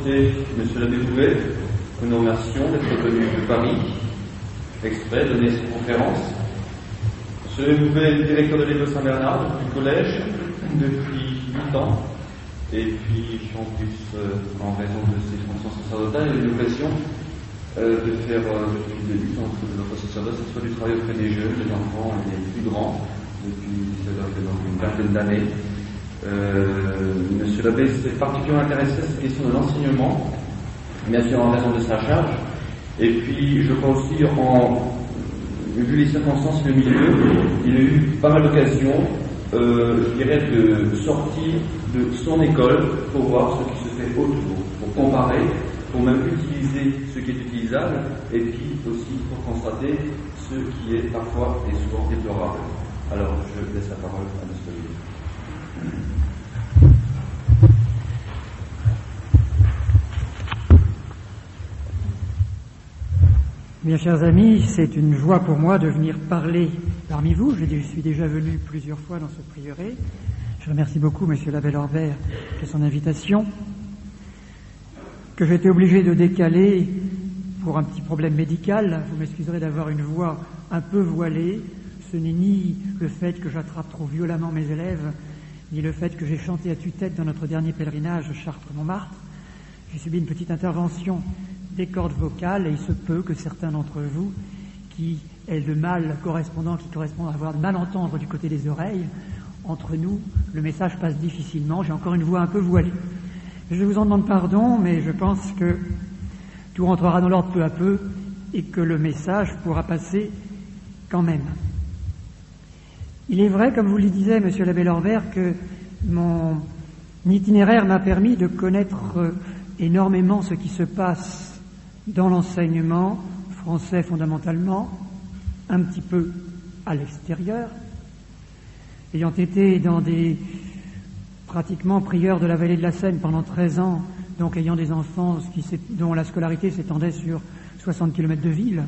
invité M. l'abbé Bouvet, que nous remercions d'être venu de Paris, exprès donner cette conférence. M. l'abbé Bouvet est directeur de l'école Saint-Bernard, du collège, depuis 8 ans. Et puis, en plus, en raison de ses fonctions sacerdotales, il a eu l'occasion de faire, depuis le début de notre sacerdoce, ce soit du travail auprès des jeunes, des enfants et des plus grands, depuis une vingtaine d'années. Monsieur l'abbé s'est particulièrement intéressé à cette question de l'enseignement, bien sûr en raison de sa charge, et puis je crois aussi, vu les circonstances et le milieu, il a eu pas mal d'occasions, je dirais, de sortir de son école pour voir ce qui se fait autour, pour comparer, pour même utiliser ce qui est utilisable, et puis aussi pour constater ce qui est parfois et souvent déplorable. Alors je laisse la parole à M. l'abbé. Mes chers amis, c'est une joie pour moi de venir parler parmi vous. Je suis déjà venu plusieurs fois dans ce prieuré. Je remercie beaucoup M. l'abbé Lorbert de son invitation, que j'ai été obligé de décaler pour un petit problème médical. Vous m'excuserez d'avoir une voix un peu voilée. Ce n'est ni le fait que j'attrape trop violemment mes élèves, ni le fait que j'ai chanté à tue-tête dans notre dernier pèlerinage Chartres-Montmartre. J'ai subi une petite intervention des cordes vocales, et il se peut que certains d'entre vous qui aient le mal correspondant, qui correspond à avoir de mal entendre du côté des oreilles, entre nous, le message passe difficilement. J'ai encore une voix un peu voilée. Je vous en demande pardon, mais je pense que tout rentrera dans l'ordre peu à peu et que le message pourra passer quand même. Il est vrai, comme vous le disiez, Monsieur l'abbé Lorbert, que mon itinéraire m'a permis de connaître énormément ce qui se passe dans l'enseignement français fondamentalement, un petit peu à l'extérieur, ayant été dans des pratiquement prieurs de la vallée de la Seine pendant 13 ans, donc ayant des enfants dont la scolarité s'étendait sur 60 km de ville,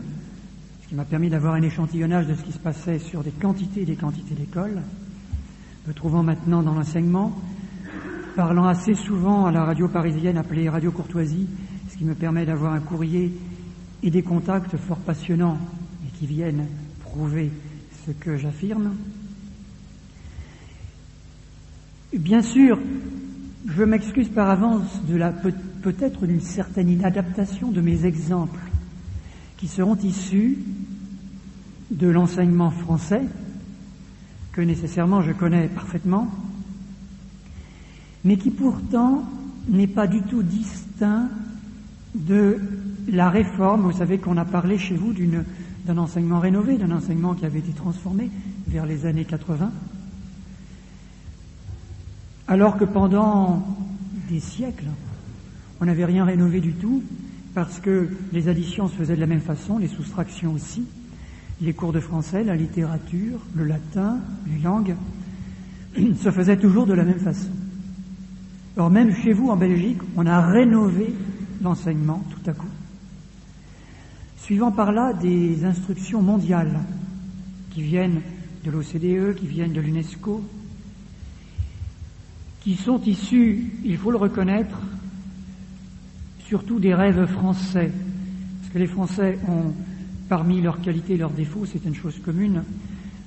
ce qui m'a permis d'avoir un échantillonnage de ce qui se passait sur des quantités et des quantités d'écoles, me trouvant maintenant dans l'enseignement, parlant assez souvent à la radio parisienne appelée Radio Courtoisie, ce qui me permet d'avoir un courrier et des contacts fort passionnants et qui viennent prouver ce que j'affirme. Bien sûr, je m'excuse par avance de peut-être d'une certaine inadaptation de mes exemples qui seront issus de l'enseignement français, que nécessairement je connais parfaitement, mais qui pourtant n'est pas du tout distinct de la réforme. Vous savez qu'on a parlé chez vous d'un enseignement rénové, d'un enseignement qui avait été transformé vers les années 80, alors que pendant des siècles, on n'avait rien rénové du tout, parce que les additions se faisaient de la même façon, les soustractions aussi, les cours de français, la littérature, le latin, les langues, se faisaient toujours de la même façon. Or, même chez vous, en Belgique, on a rénové l'enseignement tout à coup, suivant par là des instructions mondiales qui viennent de l'OCDE, qui viennent de l'UNESCO, qui sont issues, il faut le reconnaître, surtout des rêves français, parce que les Français ont, parmi leurs qualités et leurs défauts, c'est une chose commune,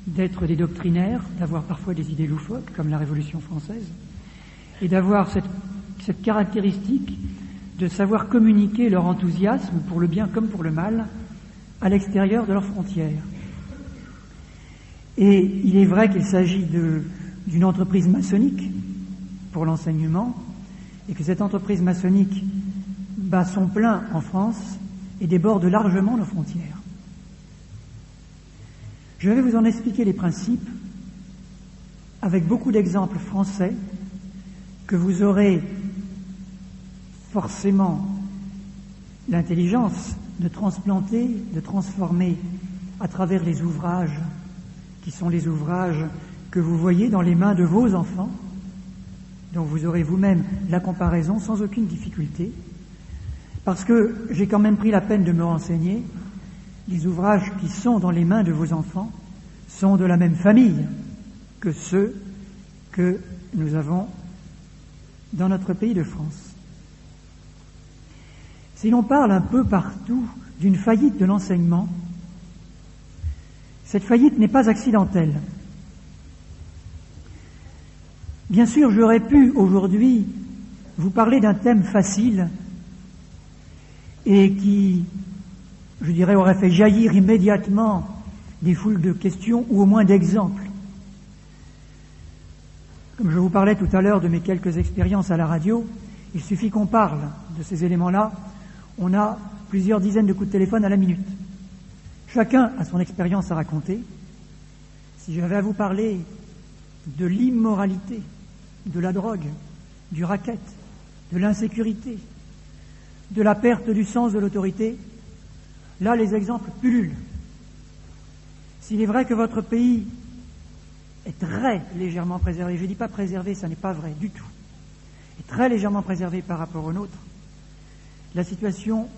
d'être des doctrinaires, d'avoir parfois des idées loufoques, comme la Révolution française, et d'avoir cette caractéristique de savoir communiquer leur enthousiasme, pour le bien comme pour le mal, à l'extérieur de leurs frontières. Et il est vrai qu'il s'agit d'une entreprise maçonnique pour l'enseignement, et que cette entreprise maçonnique bat son plein en France et déborde largement nos frontières. Je vais vous en expliquer les principes avec beaucoup d'exemples français que vous aurez forcément l'intelligence de transplanter, de transformer à travers les ouvrages qui sont les ouvrages que vous voyez dans les mains de vos enfants, dont vous aurez vous-même la comparaison sans aucune difficulté, parce que j'ai quand même pris la peine de me renseigner. Les ouvrages qui sont dans les mains de vos enfants sont de la même famille que ceux que nous avons dans notre pays de France. Si l'on parle un peu partout d'une faillite de l'enseignement, cette faillite n'est pas accidentelle. Bien sûr, j'aurais pu aujourd'hui vous parler d'un thème facile et qui, je dirais, aurait fait jaillir immédiatement des foules de questions ou au moins d'exemples. Comme je vous parlais tout à l'heure de mes quelques expériences à la radio, il suffit qu'on parle de ces éléments-là, on a plusieurs dizaines de coups de téléphone à la minute. Chacun a son expérience à raconter. Si j'avais à vous parler de l'immoralité, de la drogue, du racket, de l'insécurité, de la perte du sens de l'autorité, là les exemples pullulent. S'il est vrai que votre pays est très légèrement préservé, je ne dis pas préservé, ça n'est pas vrai du tout, est très légèrement préservé par rapport au nôtre, la situation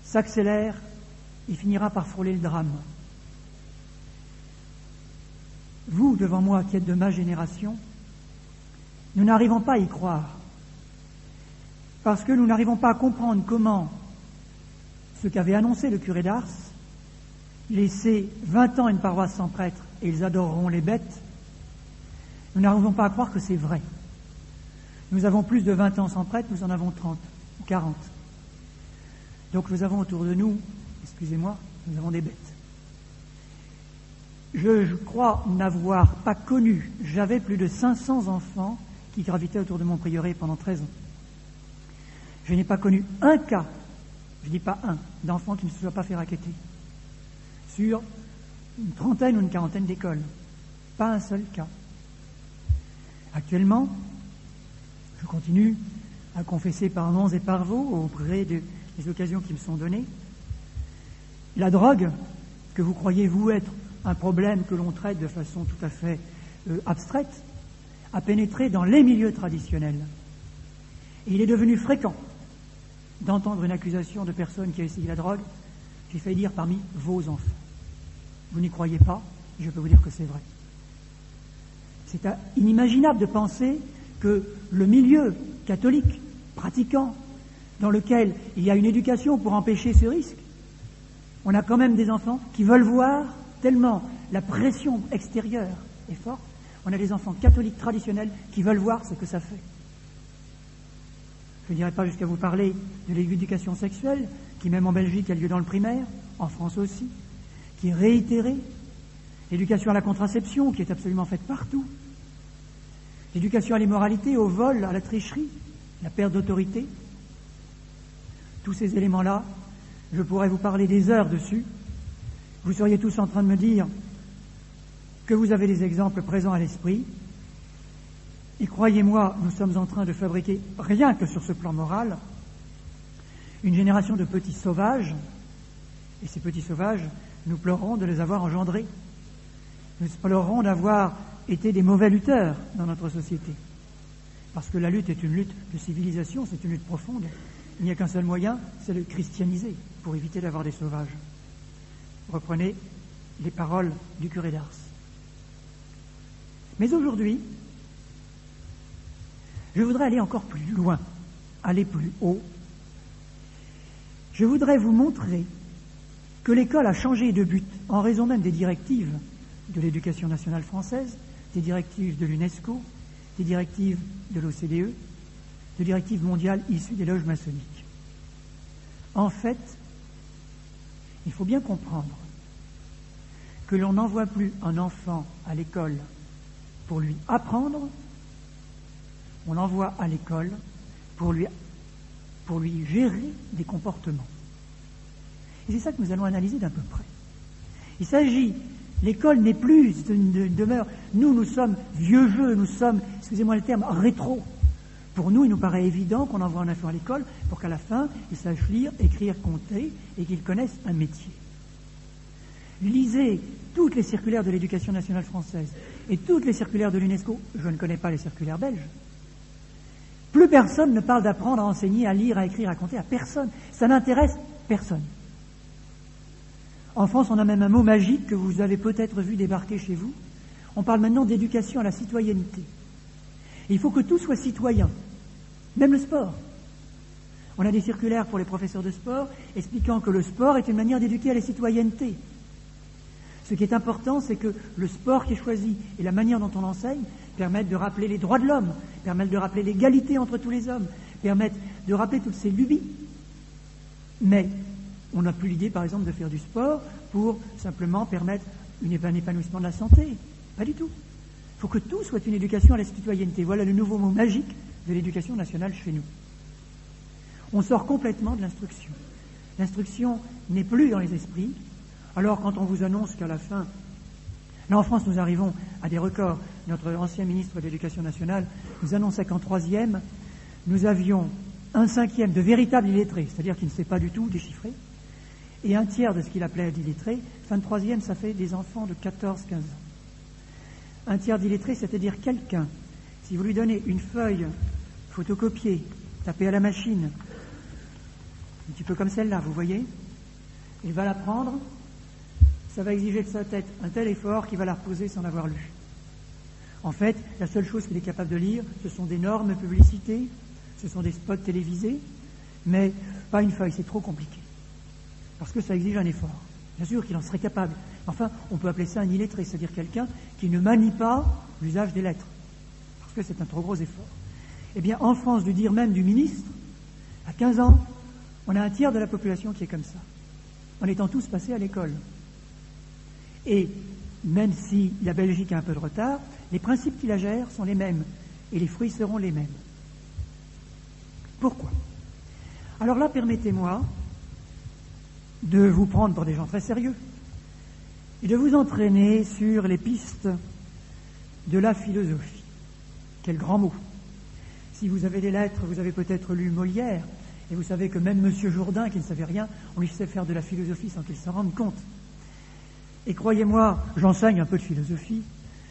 s'accélère et finira par frôler le drame. Vous, devant moi, qui êtes de ma génération, nous n'arrivons pas à y croire, parce que nous n'arrivons pas à comprendre comment ce qu'avait annoncé le curé d'Ars, laisser 20 ans une paroisse sans prêtre et ils adoreront les bêtes, nous n'arrivons pas à croire que c'est vrai. Nous avons plus de 20 ans sans prêtre, nous en avons 30 ou 40. Donc nous avons autour de nous, excusez-moi, nous avons des bêtes. Je crois n'avoir pas connu, j'avais plus de 500 enfants qui gravitaient autour de mon prieuré pendant 13 ans. Je n'ai pas connu un cas, je dis pas un, d'enfant qui ne se soit pas fait racketter sur une trentaine ou une quarantaine d'écoles. Pas un seul cas. Actuellement, je continue à confesser par noms et par vaux auprès des occasions qui me sont données. La drogue, que vous croyez vous être un problème que l'on traite de façon tout à fait abstraite, a pénétré dans les milieux traditionnels. Et il est devenu fréquent d'entendre une accusation de personnes qui a essayé la drogue, j'ai failli dire parmi vos enfants. Vous n'y croyez pas, je peux vous dire que c'est vrai. C'est inimaginable de penser que le milieu catholique, pratiquant, dans lequel il y a une éducation pour empêcher ce risque, on a quand même des enfants qui veulent voir, tellement la pression extérieure est forte, on a des enfants catholiques traditionnels qui veulent voir ce que ça fait. Je ne dirais pas jusqu'à vous parler de l'éducation sexuelle, qui même en Belgique a lieu dans le primaire, en France aussi, qui est réitérée, l'éducation à la contraception, qui est absolument faite partout, l'éducation à l'immoralité, au vol, à la tricherie, la perte d'autorité. Tous ces éléments-là, je pourrais vous parler des heures dessus. Vous seriez tous en train de me dire que vous avez des exemples présents à l'esprit. Et croyez-moi, nous sommes en train de fabriquer, rien que sur ce plan moral, une génération de petits sauvages. Et ces petits sauvages, nous pleurons de les avoir engendrés. Nous pleurons d'avoir été des mauvais lutteurs dans notre société. Parce que la lutte est une lutte de civilisation, c'est une lutte profonde. Il n'y a qu'un seul moyen, c'est de christianiser, pour éviter d'avoir des sauvages. Reprenez les paroles du curé d'Ars. Mais aujourd'hui, je voudrais aller encore plus loin, aller plus haut. Je voudrais vous montrer que l'école a changé de but en raison même des directives de l'éducation nationale française, des directives de l'UNESCO, des directives de l'OCDE, des directives mondiales issues des loges maçonniques. En fait, il faut bien comprendre que l'on n'envoie plus un enfant à l'école pour lui apprendre, on l'envoie à l'école pour lui gérer des comportements. Et c'est ça que nous allons analyser d'un peu près. Il s'agit, l'école n'est plus une demeure. Nous sommes vieux jeux, nous sommes, excusez-moi le terme, rétro. Pour nous, il nous paraît évident qu'on envoie un enfant à l'école pour qu'à la fin, il sache lire, écrire, compter et qu'il connaisse un métier. Lisez toutes les circulaires de l'éducation nationale française et toutes les circulaires de l'UNESCO. Je ne connais pas les circulaires belges. Plus personne ne parle d'apprendre à enseigner, à lire, à écrire, à compter, à personne. Ça n'intéresse personne. En France, on a même un mot magique que vous avez peut-être vu débarquer chez vous. On parle maintenant d'éducation à la citoyenneté. Et il faut que tout soit citoyen, même le sport. On a des circulaires pour les professeurs de sport expliquant que le sport est une manière d'éduquer à la citoyenneté. Ce qui est important, c'est que le sport qui est choisi et la manière dont on l'enseigne permettent de rappeler les droits de l'homme, permettent de rappeler l'égalité entre tous les hommes, permettent de rappeler toutes ces lubies. Mais on n'a plus l'idée, par exemple, de faire du sport pour simplement permettre un épanouissement de la santé. Pas du tout. Il faut que tout soit une éducation à la citoyenneté. Voilà le nouveau mot magique de l'éducation nationale chez nous. On sort complètement de l'instruction. L'instruction n'est plus dans les esprits. Alors quand on vous annonce qu'à la fin, là en France nous arrivons à des records, notre ancien ministre de l'Éducation nationale nous annonçait qu'en 3e, nous avions 1/5 de véritables illettrés, c'est-à-dire qui ne sait pas du tout déchiffrer, et 1/3 de ce qu'il appelait d'illettrés. Fin de 3e, ça fait des enfants de 14-15 ans. 1/3 d'illettrés, c'est-à-dire quelqu'un, si vous lui donnez une feuille photocopiée, tapée à la machine, un petit peu comme celle-là, vous voyez, il va la prendre, ça va exiger de sa tête un tel effort qu'il va la reposer sans l'avoir lue. En fait, la seule chose qu'il est capable de lire, ce sont d'énormes publicités, ce sont des spots télévisés, mais pas une feuille, c'est trop compliqué. Parce que ça exige un effort. Bien sûr qu'il en serait capable. Enfin, on peut appeler ça un illettré, c'est-à-dire quelqu'un qui ne manie pas l'usage des lettres. Parce que c'est un trop gros effort. Eh bien, en France, du dire même du ministre, à 15 ans, on a 1/3 de la population qui est comme ça, en étant tous passés à l'école. Et même si la Belgique a un peu de retard, les principes qui la gèrent sont les mêmes, et les fruits seront les mêmes. Pourquoi ? Alors là, permettez-moi de vous prendre pour des gens très sérieux, et de vous entraîner sur les pistes de la philosophie. Quel grand mot! Si vous avez des lettres, vous avez peut-être lu Molière, et vous savez que même M. Jourdain, qui ne savait rien, on lui sait faire de la philosophie sans qu'il s'en rende compte. Et croyez-moi, j'enseigne un peu de philosophie,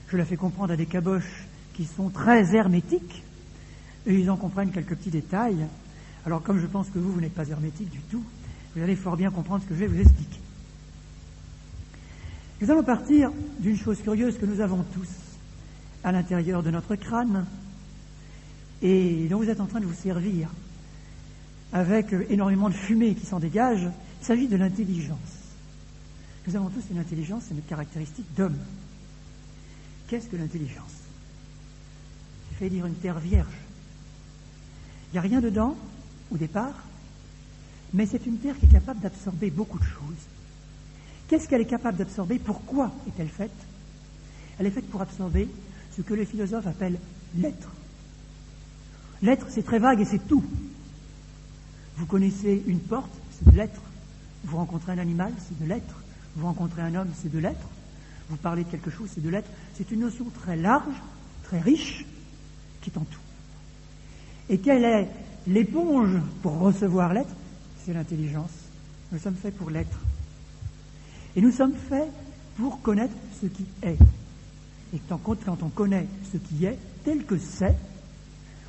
je la fais comprendre à des caboches qui sont très hermétiques, et ils en comprennent quelques petits détails. Alors comme je pense que vous n'êtes pas hermétique du tout, vous allez fort bien comprendre ce que je vais vous expliquer. Nous allons partir d'une chose curieuse que nous avons tous à l'intérieur de notre crâne, et dont vous êtes en train de vous servir avec énormément de fumée qui s'en dégage. Il s'agit de l'intelligence. Nous avons tous une intelligence, c'est notre caractéristique d'homme. Qu'est-ce que l'intelligence ? J'ai failli dire une terre vierge. Il n'y a rien dedans, au départ, mais c'est une terre qui est capable d'absorber beaucoup de choses. Qu'est-ce qu'elle est capable d'absorber ? Pourquoi est-elle faite ? Elle est faite pour absorber ce que les philosophes appellent l'être. L'être, c'est très vague et c'est tout. Vous connaissez une porte, c'est de l'être. Vous rencontrez un animal, c'est de l'être. Vous rencontrez un homme, c'est de l'être. Vous parlez de quelque chose, c'est de l'être. C'est une notion très large, très riche, qui est en tout. Et quelle est l'éponge pour recevoir l'être ? C'est l'intelligence. Nous sommes faits pour l'être. Et nous sommes faits pour connaître ce qui est. Et quand on connaît ce qui est, tel que c'est,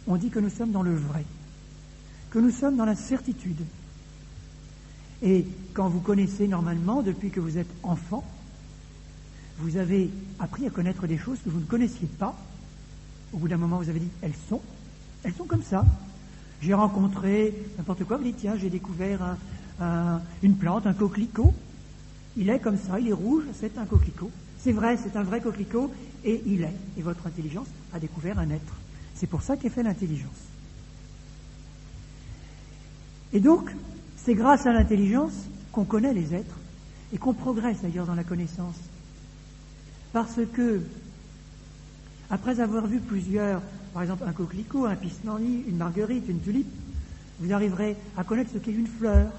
on dit que nous sommes dans le vrai, que nous sommes dans la certitude. Et quand vous connaissez normalement, depuis que vous êtes enfant, vous avez appris à connaître des choses que vous ne connaissiez pas. Au bout d'un moment, vous avez dit, elles sont comme ça. J'ai rencontré n'importe quoi, vous dites, tiens, j'ai découvert une plante, un coquelicot. Il est comme ça, il est rouge, c'est un coquelicot. C'est vrai, c'est un vrai coquelicot, et il est. Et votre intelligence a découvert un être. C'est pour ça qu'est fait l'intelligence. Et donc, c'est grâce à l'intelligence qu'on connaît les êtres, et qu'on progresse d'ailleurs dans la connaissance. Parce que, après avoir vu plusieurs, par exemple un coquelicot, un pissenlit, une marguerite, une tulipe, vous arriverez à connaître ce qu'est une fleur.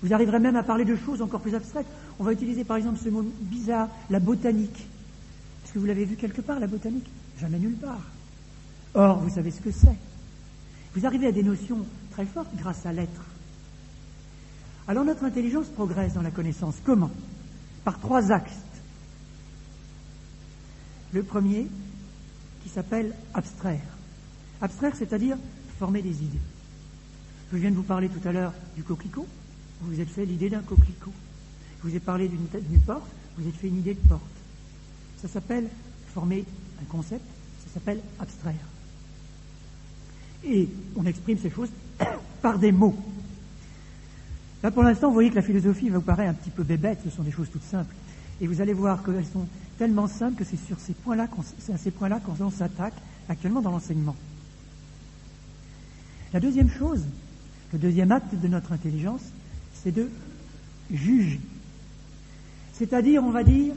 Vous arriverez même à parler de choses encore plus abstraites. On va utiliser par exemple ce mot bizarre, la botanique. Est-ce que vous l'avez vu quelque part, la botanique ? Jamais nulle part. Or, vous savez ce que c'est. Vous arrivez à des notions très fortes grâce à l'être. Alors notre intelligence progresse dans la connaissance. Comment ? Par 3 axes. Le premier, qui s'appelle abstraire. Abstraire, c'est-à-dire former des idées. Je viens de vous parler tout à l'heure du coquelicot. Vous vous êtes fait l'idée d'un coquelicot. Je vous ai parlé d'une porte. Vous vous êtes fait une idée de porte. Ça s'appelle former un concept. Ça s'appelle abstraire. Et on exprime ces choses par des mots. Là, pour l'instant, vous voyez que la philosophie va vous paraître un petit peu bébête, ce sont des choses toutes simples. Et vous allez voir qu'elles sont tellement simples que c'est à ces points-là qu'on s'attaque actuellement dans l'enseignement. La deuxième chose, le deuxième acte de notre intelligence, c'est de juger. C'est-à-dire, on va dire,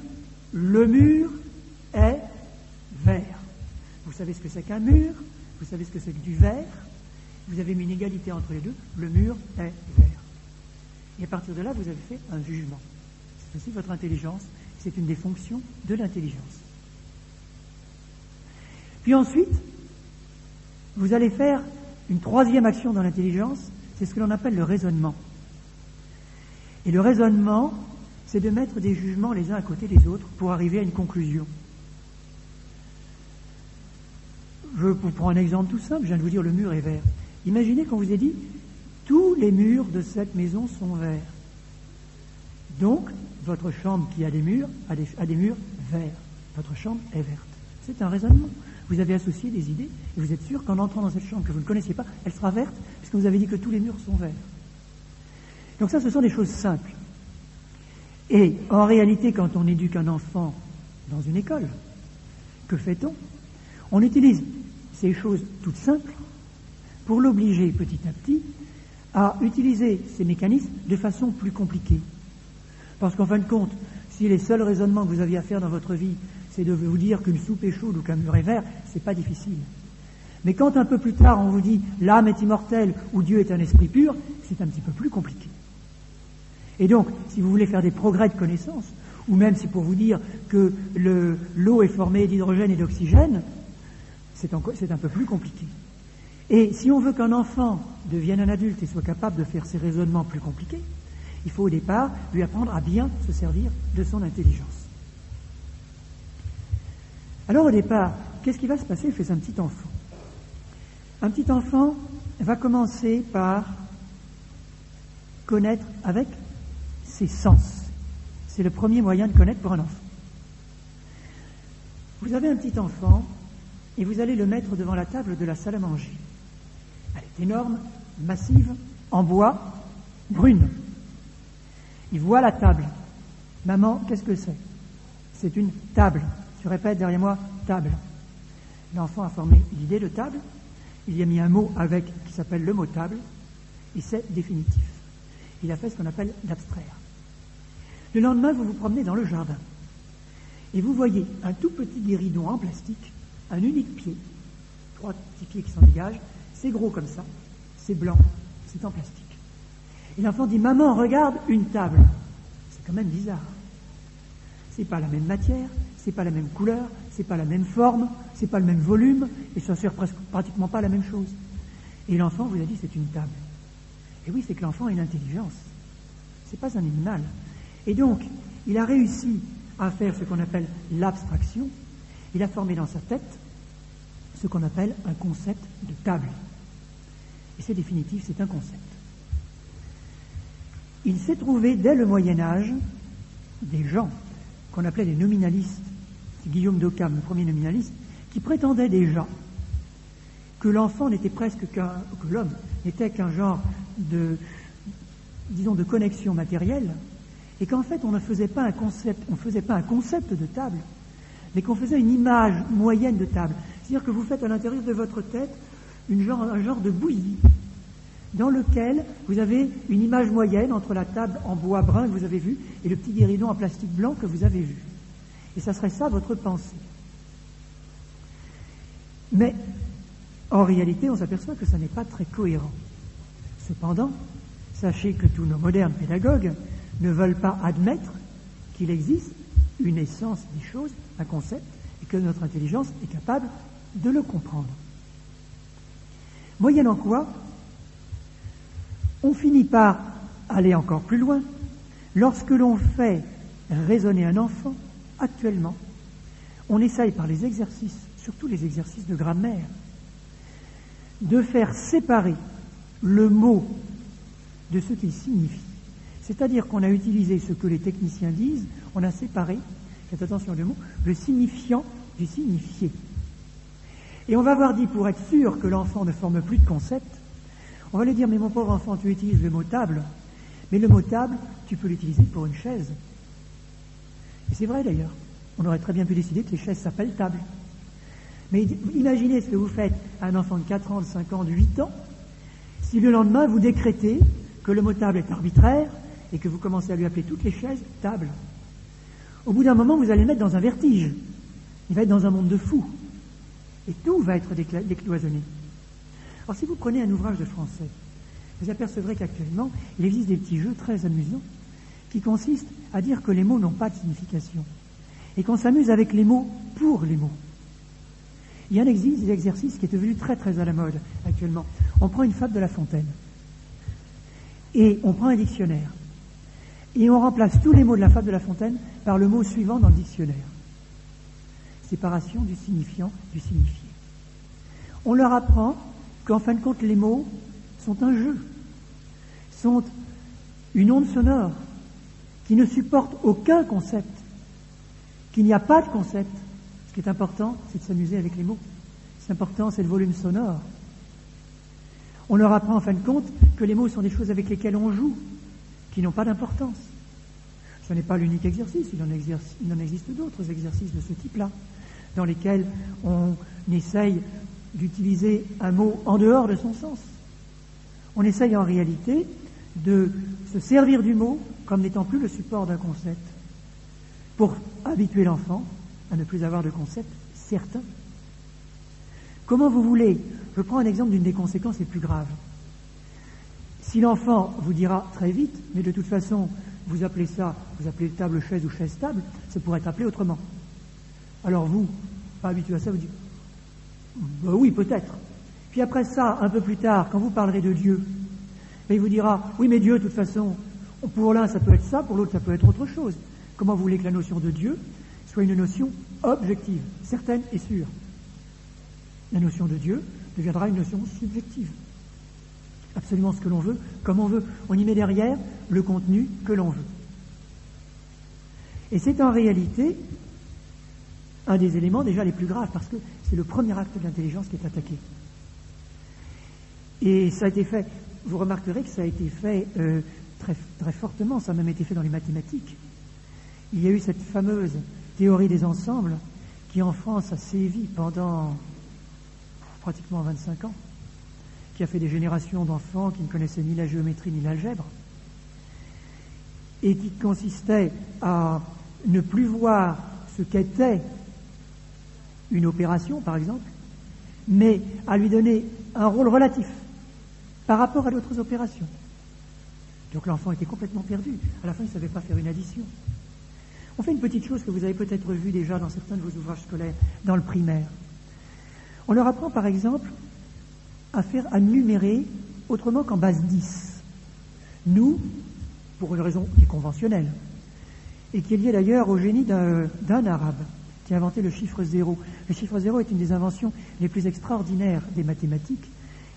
le mur est vert. Vous savez ce que c'est qu'un mur, vous savez ce que c'est que du vert, vous avez mis une égalité entre les deux, le mur est vert. Et à partir de là, vous avez fait un jugement. C'est aussi votre intelligence, c'est une des fonctions de l'intelligence. Puis ensuite, vous allez faire une troisième action dans l'intelligence, c'est ce que l'on appelle le raisonnement. Et le raisonnement, c'est de mettre des jugements les uns à côté des autres pour arriver à une conclusion. Je vous prends un exemple tout simple, je viens de vous dire le mur est vert. Imaginez qu'on vous ait dit tous les murs de cette maison sont verts. Donc, votre chambre qui a des murs a des murs verts. Votre chambre est verte. C'est un raisonnement. Vous avez associé des idées et vous êtes sûr qu'en entrant dans cette chambre que vous ne connaissiez pas, elle sera verte puisque vous avez dit que tous les murs sont verts. Donc ça, ce sont des choses simples. Et en réalité, quand on éduque un enfant dans une école, que fait-on? On utilise ces choses toutes simples pour l'obliger petit à petit à utiliser ces mécanismes de façon plus compliquée. Parce qu'en fin de compte, si les seuls raisonnements que vous aviez à faire dans votre vie, c'est de vous dire qu'une soupe est chaude ou qu'un mur est vert, c'est pas difficile. Mais quand un peu plus tard on vous dit l'âme est immortelle ou Dieu est un esprit pur, c'est un petit peu plus compliqué. Et donc, si vous voulez faire des progrès de connaissance, ou même si pour vous dire que l'eau est formée d'hydrogène et d'oxygène, c'est un peu plus compliqué. Et si on veut qu'un enfant devienne un adulte et soit capable de faire ces raisonnements plus compliqués, il faut au départ lui apprendre à bien se servir de son intelligence. Alors au départ, qu'est-ce qui va se passer chez un petit enfant? Un petit enfant va commencer par connaître avec ses sens. C'est le premier moyen de connaître pour un enfant. Vous avez un petit enfant et vous allez le mettre devant la table de la salle à manger. Elle est énorme, massive, en bois, brune. Il voit la table. Maman, qu'est-ce que c'est? C'est une table. Je répète derrière moi, table. L'enfant a formé l'idée de table. Il y a mis un mot avec qui s'appelle le mot table. Et c'est définitif. Il a fait ce qu'on appelle l'abstraire. Le lendemain, vous vous promenez dans le jardin. Et vous voyez un tout petit guéridon en plastique, un unique pied, 3 petits pieds qui s'en dégagent. C'est gros comme ça, c'est blanc, c'est en plastique. Et l'enfant dit « Maman, regarde une table ». C'est quand même bizarre. C'est pas la même matière, c'est pas la même couleur, c'est pas la même forme, c'est pas le même volume, et ça sert pratiquement pas à la même chose. Et l'enfant vous a dit « C'est une table ». Et oui, c'est que l'enfant a une intelligence. C'est pas un animal. Et donc, il a réussi à faire ce qu'on appelle l'abstraction. Il a formé dans sa tête ce qu'on appelle un concept de table. Et c'est définitif, c'est un concept. Il s'est trouvé dès le Moyen-Âge des gens qu'on appelait les nominalistes. C'est Guillaume d'Occam, le premier nominaliste, qui prétendait déjà que l'enfant n'était presque que l'homme n'était qu'un genre de connexion matérielle, et qu'en fait on ne faisait pas un concept de table, mais qu'on faisait une image moyenne de table. C'est-à-dire que vous faites à l'intérieur de votre tête un genre de bouillie, dans lequel vous avez une image moyenne entre la table en bois brun que vous avez vue et le petit guéridon en plastique blanc que vous avez vu. Et ça serait ça votre pensée. Mais en réalité, on s'aperçoit que ça n'est pas très cohérent. Cependant, sachez que tous nos modernes pédagogues ne veulent pas admettre qu'il existe une essence des choses, un concept, et que notre intelligence est capable de le comprendre. Moyennant quoi, on finit par aller encore plus loin. Lorsque l'on fait raisonner un enfant, actuellement, on essaye par les exercices, surtout les exercices de grammaire, de faire séparer le mot de ce qu'il signifie. C'est-à-dire qu'on a utilisé ce que les techniciens disent, on a séparé, faites attention au mot, le signifiant du signifié. Et on va avoir dit, pour être sûr que l'enfant ne forme plus de concept, On va lui dire, mais mon pauvre enfant, tu utilises le mot table, mais le mot table, tu peux l'utiliser pour une chaise. Et c'est vrai d'ailleurs. On aurait très bien pu décider que les chaises s'appellent table. Mais imaginez ce que vous faites à un enfant de 4 ans, de 5 ans, de 8 ans, si le lendemain vous décrétez que le mot table est arbitraire et que vous commencez à lui appeler toutes les chaises table. Au bout d'un moment, vous allez le mettre dans un vertige. Il va être dans un monde de fous. Et tout va être décloisonné. Alors si vous prenez un ouvrage de français, vous apercevrez qu'actuellement, il existe des petits jeux très amusants qui consistent à dire que les mots n'ont pas de signification et qu'on s'amuse avec les mots pour les mots. Il y a un exercice qui est devenu très très à la mode actuellement. On prend une fable de La Fontaine et on prend un dictionnaire et on remplace tous les mots de la fable de La Fontaine par le mot suivant dans le dictionnaire. Séparation du signifiant du signifié. On leur apprend qu'en fin de compte les mots sont un jeu, sont une onde sonore qui ne supporte aucun concept, qu'il n'y a pas de concept. Ce qui est important, c'est de s'amuser avec les mots. Ce qui est important, c'est le volume sonore. On leur apprend en fin de compte que les mots sont des choses avec lesquelles on joue, qui n'ont pas d'importance. Ce n'est pas l'unique exercice, il en existe d'autres exercices de ce type-là, dans lesquels on essaye d'utiliser un mot en dehors de son sens. On essaye en réalité de se servir du mot comme n'étant plus le support d'un concept, pour habituer l'enfant à ne plus avoir de concept certain. Comment vous voulez? Je prends un exemple d'une des conséquences les plus graves. Si l'enfant vous dira très vite, mais de toute façon, vous appelez table chaise ou chaise table, ça pourrait être appelé autrement. Alors vous, pas habitué à ça, vous dites, bah oui, peut-être. Puis après ça, un peu plus tard, quand vous parlerez de Dieu, il vous dira, oui, mais Dieu, de toute façon, pour l'un, ça peut être ça, pour l'autre, ça peut être autre chose. Comment vous voulez que la notion de Dieu soit une notion objective, certaine et sûre? La notion de Dieu deviendra une notion subjective. Absolument ce que l'on veut, comme on veut. On y met derrière le contenu que l'on veut. Et c'est en réalité un des éléments déjà les plus graves, parce que c'est le premier acte de l'intelligence qui est attaqué. Et ça a été fait, vous remarquerez que ça a été fait très, très fortement, ça a même été fait dans les mathématiques. Il y a eu cette fameuse théorie des ensembles qui en France a sévi pendant pratiquement 25 ans, qui a fait des générations d'enfants qui ne connaissaient ni la géométrie ni l'algèbre, et qui consistait à ne plus voir ce qu'était une opération, par exemple, mais à lui donner un rôle relatif par rapport à d'autres opérations. Donc l'enfant était complètement perdu. À la fin, il ne savait pas faire une addition. On fait une petite chose que vous avez peut-être vue déjà dans certains de vos ouvrages scolaires, dans le primaire. On leur apprend, par exemple, à numérer autrement qu'en base 10. Nous, pour une raison qui est conventionnelle, et qui est liée d'ailleurs au génie d'un arabe qui a inventé le chiffre 0. Le chiffre 0 est une des inventions les plus extraordinaires des mathématiques,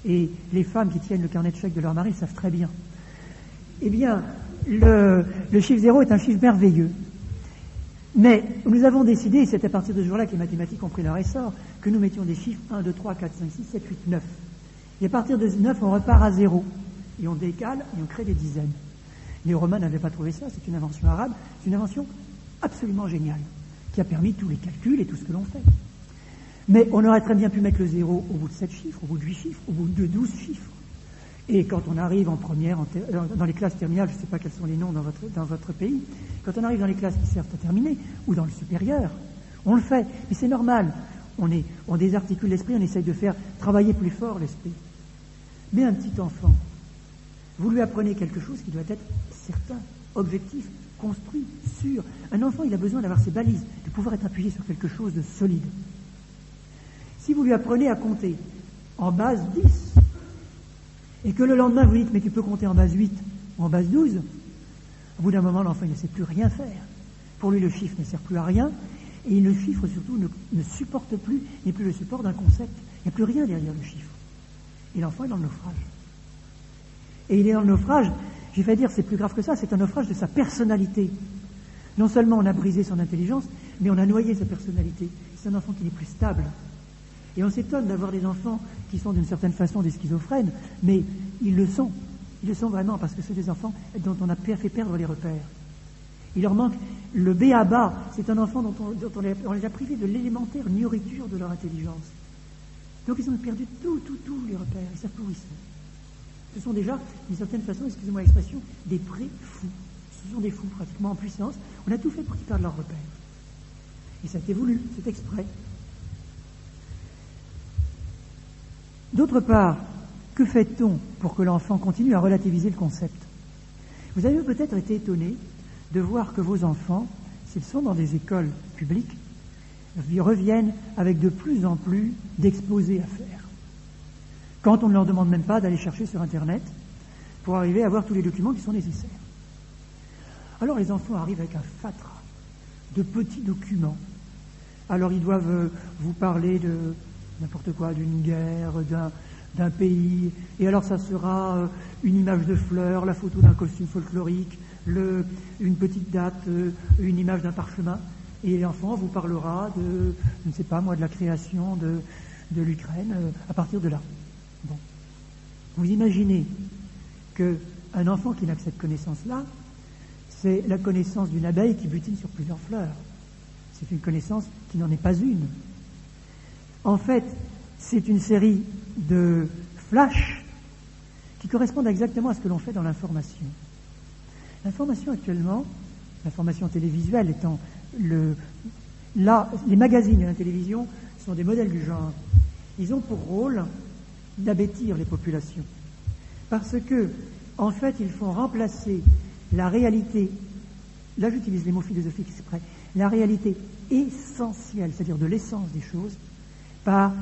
et les femmes qui tiennent le carnet de chèques de leur mari le savent très bien. Eh bien, le chiffre 0 est un chiffre merveilleux. Mais nous avons décidé, et c'est à partir de ce jour-là que les mathématiques ont pris leur essor, que nous mettions des chiffres 1, 2, 3, 4, 5, 6, 7, 8, 9. Et à partir de 9, on repart à 0. Et on décale et on crée des dizaines. Les Romains n'avaient pas trouvé ça, c'est une invention arabe, c'est une invention absolument géniale, qui a permis tous les calculs et tout ce que l'on fait. Mais on aurait très bien pu mettre le 0 au bout de 7 chiffres, au bout de 8 chiffres, au bout de 12 chiffres. Et quand on arrive en première, dans les classes terminales, je ne sais pas quels sont les noms dans votre pays, quand on arrive dans les classes qui servent à terminer, ou dans le supérieur, on le fait. Mais c'est normal. On désarticule l'esprit, on essaye de faire travailler plus fort l'esprit. Mais un petit enfant, vous lui apprenez quelque chose qui doit être certain, objectif, construit, sûr. Un enfant, il a besoin d'avoir ses balises, de pouvoir être appuyé sur quelque chose de solide. Si vous lui apprenez à compter en base 10, et que le lendemain vous dites, mais tu peux compter en base 8 ou en base 12, au bout d'un moment, l'enfant il ne sait plus rien faire. Pour lui, le chiffre ne sert plus à rien, et le chiffre surtout ne supporte plus, n'est plus le support d'un concept. Il n'y a plus rien derrière le chiffre. Et l'enfant est dans le naufrage. Et il est dans le naufrage, j'ai fait dire, c'est plus grave que ça, c'est un naufrage de sa personnalité. Non seulement on a brisé son intelligence, mais on a noyé sa personnalité. C'est un enfant qui n'est plus stable. Et on s'étonne d'avoir des enfants qui sont d'une certaine façon des schizophrènes, mais ils le sont. Ils le sont vraiment parce que c'est des enfants dont on a fait perdre les repères. Il leur manque le b.a.-ba. C'est un enfant dont on les a privés de l'élémentaire nourriture de leur intelligence. Donc ils ont perdu tous les repères. Ils savent plus où ils sont. Ce sont déjà, d'une certaine façon, excusez-moi l'expression, des pré-fous. Ce sont des fous pratiquement en puissance. On a tout fait pour qu'ils perdent leurs repères. Et ça a été voulu, c'est exprès. D'autre part, que fait-on pour que l'enfant continue à relativiser le concept? Vous avez peut-être été étonné de voir que vos enfants, s'ils sont dans des écoles publiques, reviennent avec de plus en plus d'exposés à faire. Quand on ne leur demande même pas d'aller chercher sur Internet pour arriver à voir tous les documents qui sont nécessaires. Alors les enfants arrivent avec un fatras de petits documents. Alors ils doivent vous parler de n'importe quoi, d'une guerre, d'un pays, et alors ça sera une image de fleurs, la photo d'un costume folklorique, une petite date, une image d'un parchemin, et l'enfant vous parlera de, je ne sais pas moi, de la création de l'Ukraine à partir de là. Bon. Vous imaginez qu'un enfant qui n'a que cette connaissance-là, c'est la connaissance d'une abeille qui butine sur plusieurs fleurs. C'est une connaissance qui n'en est pas une. En fait, c'est une série de flashs qui correspondent exactement à ce que l'on fait dans l'information. L'information actuellement, l'information télévisuelle étant les magazines et la télévision sont des modèles du genre. Ils ont pour rôle d'abêtir les populations. Parce que, en fait, ils font remplacer la réalité, là j'utilise les mots philosophiques exprès, la réalité essentielle, c'est-à-dire de l'essence des choses, par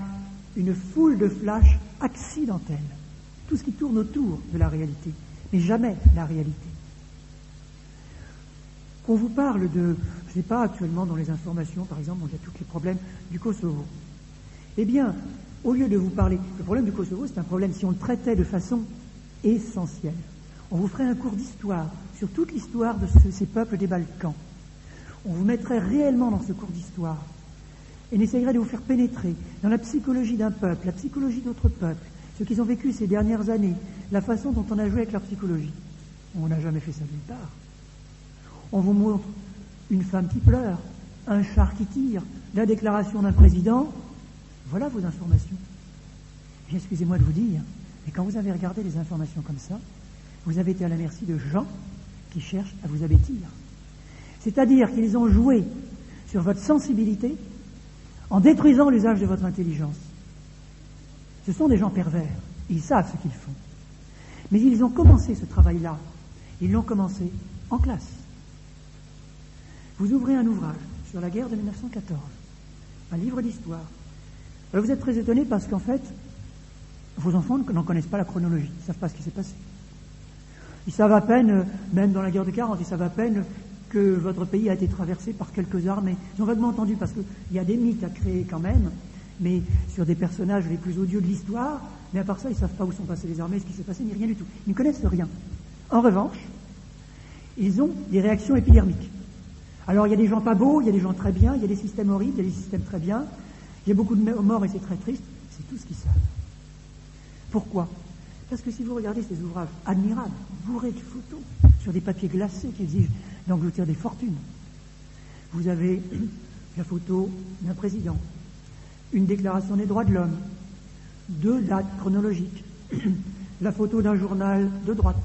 une foule de flashs accidentels. Tout ce qui tourne autour de la réalité, mais jamais la réalité. Qu'on vous parle de, je ne sais pas, actuellement dans les informations, par exemple, il y a tous les problèmes du Kosovo. Eh bien, au lieu de vous parler, le problème du Kosovo, c'est un problème, si on le traitait de façon essentielle, on vous ferait un cours d'histoire sur toute l'histoire de ces peuples des Balkans. On vous mettrait réellement dans ce cours d'histoire et on essayerait de vous faire pénétrer dans la psychologie d'un peuple, la psychologie d'autres peuples, ce qu'ils ont vécu ces dernières années, la façon dont on a joué avec leur psychologie. On n'a jamais fait ça nulle part. On vous montre une femme qui pleure, un char qui tire, la déclaration d'un président. Voilà vos informations. Et excusez-moi de vous dire, mais quand vous avez regardé les informations comme ça, vous avez été à la merci de gens qui cherchent à vous abêtir. C'est-à-dire qu'ils ont joué sur votre sensibilité en détruisant l'usage de votre intelligence. Ce sont des gens pervers, ils savent ce qu'ils font. Mais ils ont commencé ce travail-là, ils l'ont commencé en classe. Vous ouvrez un ouvrage sur la guerre de 1914, un livre d'histoire. Alors vous êtes très étonné parce qu'en fait, vos enfants n'en connaissent pas la chronologie, ils ne savent pas ce qui s'est passé. Ils savent à peine, même dans la guerre de 40, ils savent à peine que votre pays a été traversé par quelques armées. Ils ont vaguement entendu parce qu'il y a des mythes à créer quand même, mais sur des personnages les plus odieux de l'histoire, mais à part ça, ils ne savent pas où sont passées les armées, ce qui s'est passé, ni rien du tout. Ils ne connaissent rien. En revanche, ils ont des réactions épidermiques. Alors il y a des gens pas beaux, il y a des gens très bien, il y a des systèmes horribles, il y a des systèmes très bien, il y a beaucoup de morts et c'est très triste, c'est tout ce qu'ils savent. Pourquoi ? Parce que si vous regardez ces ouvrages admirables, bourrés de photos, sur des papiers glacés qui exigent d'engloutir des fortunes, vous avez la photo d'un président, une déclaration des droits de l'homme, 2 dates chronologiques, la photo d'un journal de droite,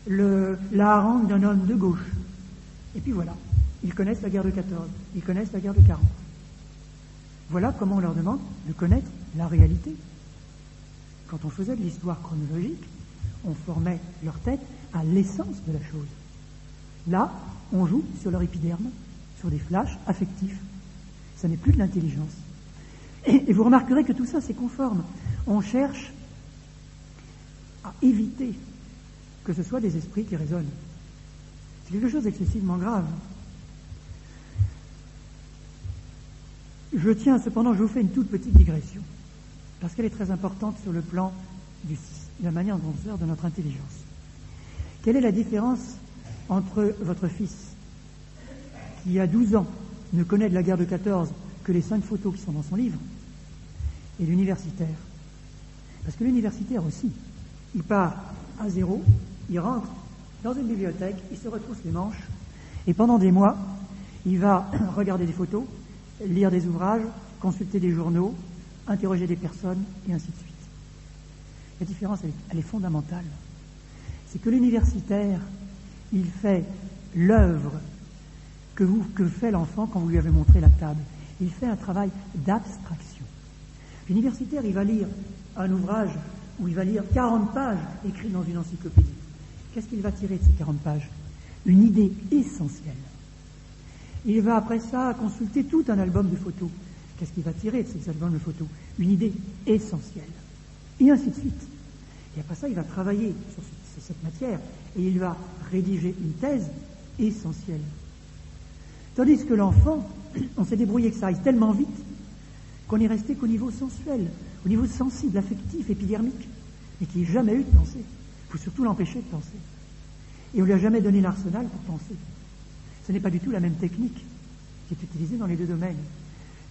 la harangue d'un homme de gauche, et puis voilà, ils connaissent la guerre de 14, ils connaissent la guerre de 40. Voilà comment on leur demande de connaître la réalité. Quand on faisait de l'histoire chronologique, on formait leur tête à l'essence de la chose. Là, on joue sur leur épiderme, sur des flashs affectifs. Ça n'est plus de l'intelligence. Et vous remarquerez que tout ça, c'est conforme. On cherche à éviter que ce soit des esprits qui raisonnent. C'est quelque chose d'excessivement grave. Je vous fais une toute petite digression, parce qu'elle est très importante sur le plan de la manière dont on sert de notre intelligence. Quelle est la différence entre votre fils, qui a 12 ans, ne connaît de la guerre de 14 que les 5 photos qui sont dans son livre, et l'universitaire. Parce que l'universitaire aussi, il part à zéro, il rentre dans une bibliothèque, il se retrousse les manches, et pendant des mois, il va regarder des photos, lire des ouvrages, consulter des journaux, interroger des personnes, et ainsi de suite. La différence, elle est fondamentale. C'est que l'universitaire, il fait l'œuvre que fait l'enfant quand vous lui avez montré la table. Il fait un travail d'abstraction. L'universitaire, il va lire un ouvrage où il va lire 40 pages écrites dans une encyclopédie. Qu'est-ce qu'il va tirer de ces 40 pages? Une idée essentielle. Il va après ça consulter tout un album de photos. Qu'est-ce qu'il va tirer de ces albums de photos? Une idée essentielle. Et ainsi de suite. Et après ça, il va travailler sur cette matière et il va rédiger une thèse essentielle. Tandis que l'enfant, on s'est débrouillé que ça aille tellement vite qu'on est resté qu'au niveau sensuel, au niveau sensible, affectif, épidermique, et qu'il n'ait jamais eu de pensée. Il faut surtout l'empêcher de penser. Et on ne lui a jamais donné l'arsenal pour penser. Ce n'est pas du tout la même technique qui est utilisée dans les deux domaines.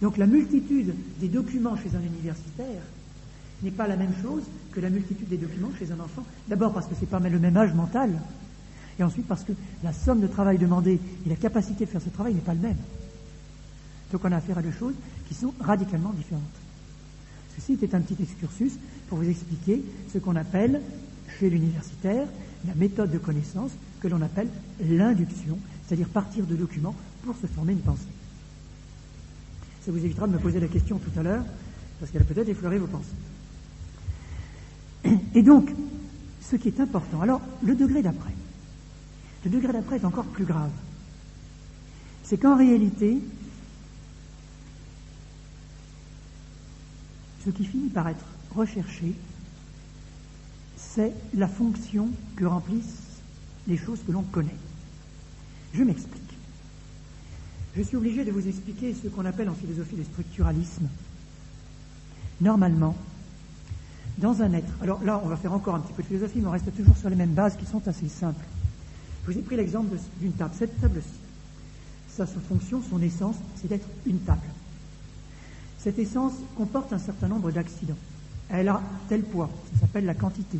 Donc la multitude des documents chez un universitaire n'est pas la même chose que la multitude des documents chez un enfant. D'abord parce que ce n'est pas le même âge mental, et ensuite parce que la somme de travail demandée et la capacité de faire ce travail n'est pas le même. Donc on a affaire à deux choses qui sont radicalement différentes. Ceci était un petit excursus pour vous expliquer ce qu'on appelle, chez l'universitaire, la méthode de connaissance que l'on appelle l'induction, c'est-à-dire partir de documents pour se former une pensée. Ça vous évitera de me poser la question tout à l'heure, parce qu'elle a peut-être effleuré vos pensées. Et donc, ce qui est important, alors, le degré d'après est encore plus grave. C'est qu'en réalité, ce qui finit par être recherché, c'est la fonction que remplissent les choses que l'on connaît. Je m'explique. Je suis obligé de vous expliquer ce qu'on appelle en philosophie le structuralisme. Normalement, dans un être, alors là on va faire encore un petit peu de philosophie, mais on reste toujours sur les mêmes bases qui sont assez simples. Je vous ai pris l'exemple d'une table. Cette table-ci, sa fonction, son essence, c'est d'être une table. Cette essence comporte un certain nombre d'accidents. Elle a tel poids, ça s'appelle la quantité.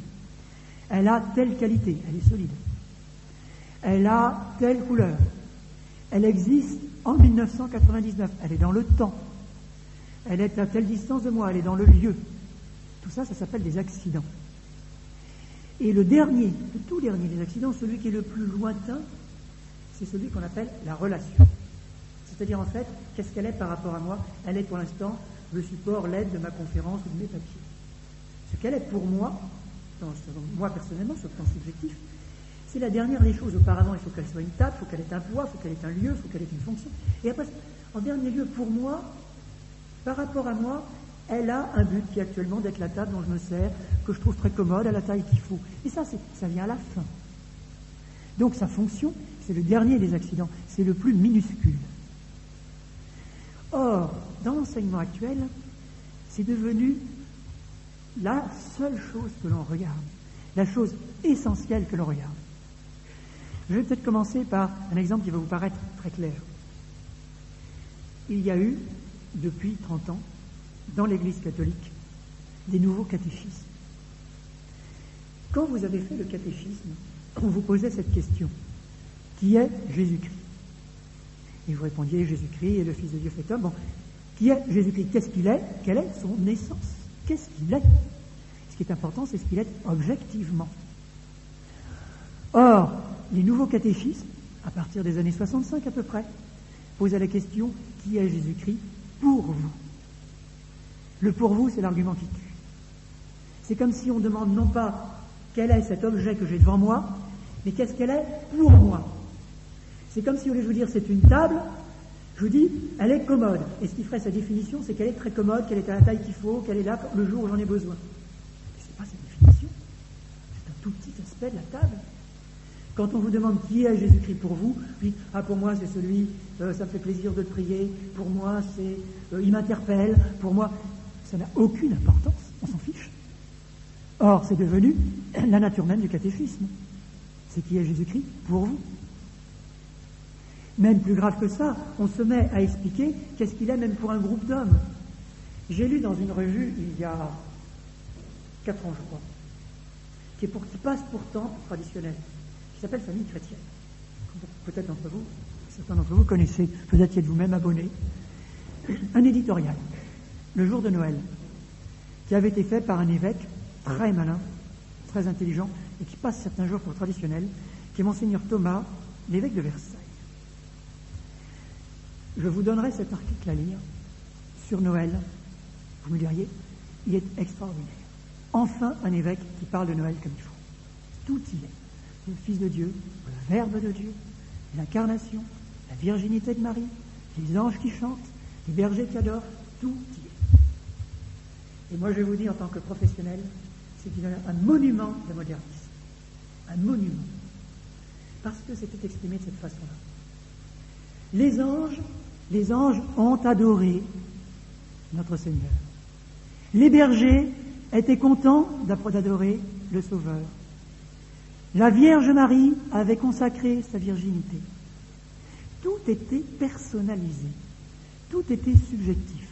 Elle a telle qualité, elle est solide. Elle a telle couleur. Elle existe en 1999, elle est dans le temps. Elle est à telle distance de moi, elle est dans le lieu. Tout ça, ça s'appelle des accidents. Et le tout dernier des accidents, celui qui est le plus lointain, c'est celui qu'on appelle la relation. C'est-à-dire, en fait, qu'est-ce qu'elle est par rapport à moi? Elle est pour l'instant le support, l'aide de ma conférence ou de mes papiers. Ce qu'elle est pour moi, moi personnellement, sur le plan subjectif, c'est la dernière des choses. Auparavant, il faut qu'elle soit une table, il faut qu'elle ait un poids, il faut qu'elle ait un lieu, il faut qu'elle ait une fonction. Et après, en dernier lieu, pour moi, par rapport à moi, elle a un but qui est actuellement d'être la table dont je me sers, que je trouve très commode, à la taille qu'il faut. Et ça vient à la fin. Donc sa fonction, c'est le dernier des accidents, c'est le plus minuscule. Or, dans l'enseignement actuel, c'est devenu la seule chose que l'on regarde, la chose essentielle que l'on regarde. Je vais peut-être commencer par un exemple qui va vous paraître très clair. Il y a eu, depuis 30 ans, dans l'Église catholique, des nouveaux catéchismes. Quand vous avez fait le catéchisme, on vous posait cette question: qui est Jésus-Christ? Et vous répondiez: Jésus-Christ est le Fils de Dieu fait homme. Bon, qui est Jésus-Christ? Qu'est-ce qu'il est? Quelle est son essence? Qu'est-ce qu'il est? Ce qui est important, c'est ce qu'il est objectivement. Or, les nouveaux catéchismes, à partir des années 65 à peu près, posaient la question: qui est Jésus-Christ pour vous? Le pour vous, c'est l'argument qui tue. C'est comme si on demande non pas quel est cet objet que j'ai devant moi, mais qu'est-ce qu'elle est pour moi. C'est comme si, au lieu de vous dire c'est une table, je vous dis elle est commode. Et ce qui ferait sa définition, c'est qu'elle est très commode, qu'elle est à la taille qu'il faut, qu'elle est là le jour où j'en ai besoin. Mais ce n'est pas sa définition. C'est un tout petit aspect de la table. Quand on vous demande qui est Jésus-Christ pour vous, vous dites: ah, pour moi c'est celui, ça me fait plaisir de le prier, pour moi c'est, il m'interpelle, pour moi, ça n'a aucune importance, on s'en fiche. Or, c'est devenu la nature même du catéchisme. C'est qui est Jésus-Christ pour vous. Même plus grave que ça, on se met à expliquer qu'est-ce qu'il est même pour un groupe d'hommes. J'ai lu dans une revue, il y a 4 ans, je crois, qui passe pourtant pour traditionnel, qui s'appelle Famille chrétienne. Peut-être d'entre vous, certains d'entre vous connaissez, peut-être y êtes vous-même abonné, un éditorial, le jour de Noël, qui avait été fait par un évêque très malin, très intelligent, et qui passe certains jours pour traditionnel, qui est Monseigneur Thomas, l'évêque de Versailles. Je vous donnerai cet article à lire sur Noël. Vous me diriez, il est extraordinaire. Enfin, un évêque qui parle de Noël comme il faut. Tout y est. Le Fils de Dieu, le Verbe de Dieu, l'incarnation, la virginité de Marie, les anges qui chantent, les bergers qui adorent, tout y est. Et moi, je vais vous dire, en tant que professionnel, c'est un monument de modernisme. Un monument. Parce que c'était exprimé de cette façon-là. Les anges ont adoré notre Seigneur. Les bergers étaient contents d'adorer le Sauveur. La Vierge Marie avait consacré sa virginité. Tout était personnalisé. Tout était subjectif.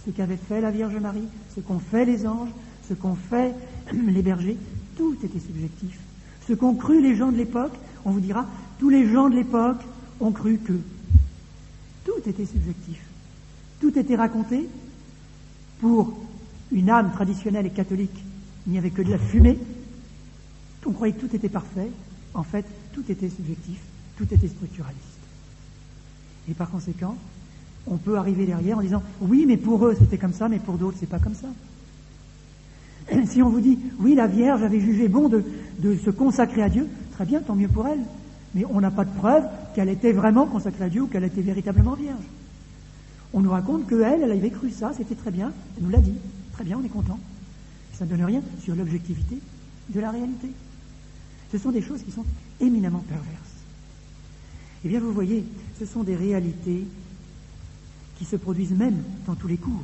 Ce qu'avait fait la Vierge Marie, ce qu'ont fait les anges, ce qu'ont fait les bergers, tout était subjectif. Ce qu'ont cru les gens de l'époque, on vous dira, tous les gens de l'époque ont cru que. Tout était subjectif. Tout était raconté. Pour une âme traditionnelle et catholique, il n'y avait que de la fumée. On croyait que tout était parfait. En fait, tout était subjectif, tout était structuraliste. Et par conséquent, on peut arriver derrière en disant « Oui, mais pour eux, c'était comme ça, mais pour d'autres, c'est pas comme ça. » Si on vous dit « Oui, la Vierge avait jugé bon de se consacrer à Dieu, très bien, tant mieux pour elle. Mais on n'a pas de preuve qu'elle était vraiment consacrée à Dieu ou qu'elle était véritablement vierge. On nous raconte qu'elle avait cru ça, c'était très bien, elle nous l'a dit. Très bien, on est content. Ça ne donne rien sur l'objectivité de la réalité. Ce sont des choses qui sont éminemment perverses. Eh bien, vous voyez, ce sont des réalités qui se produisent même dans tous les cours.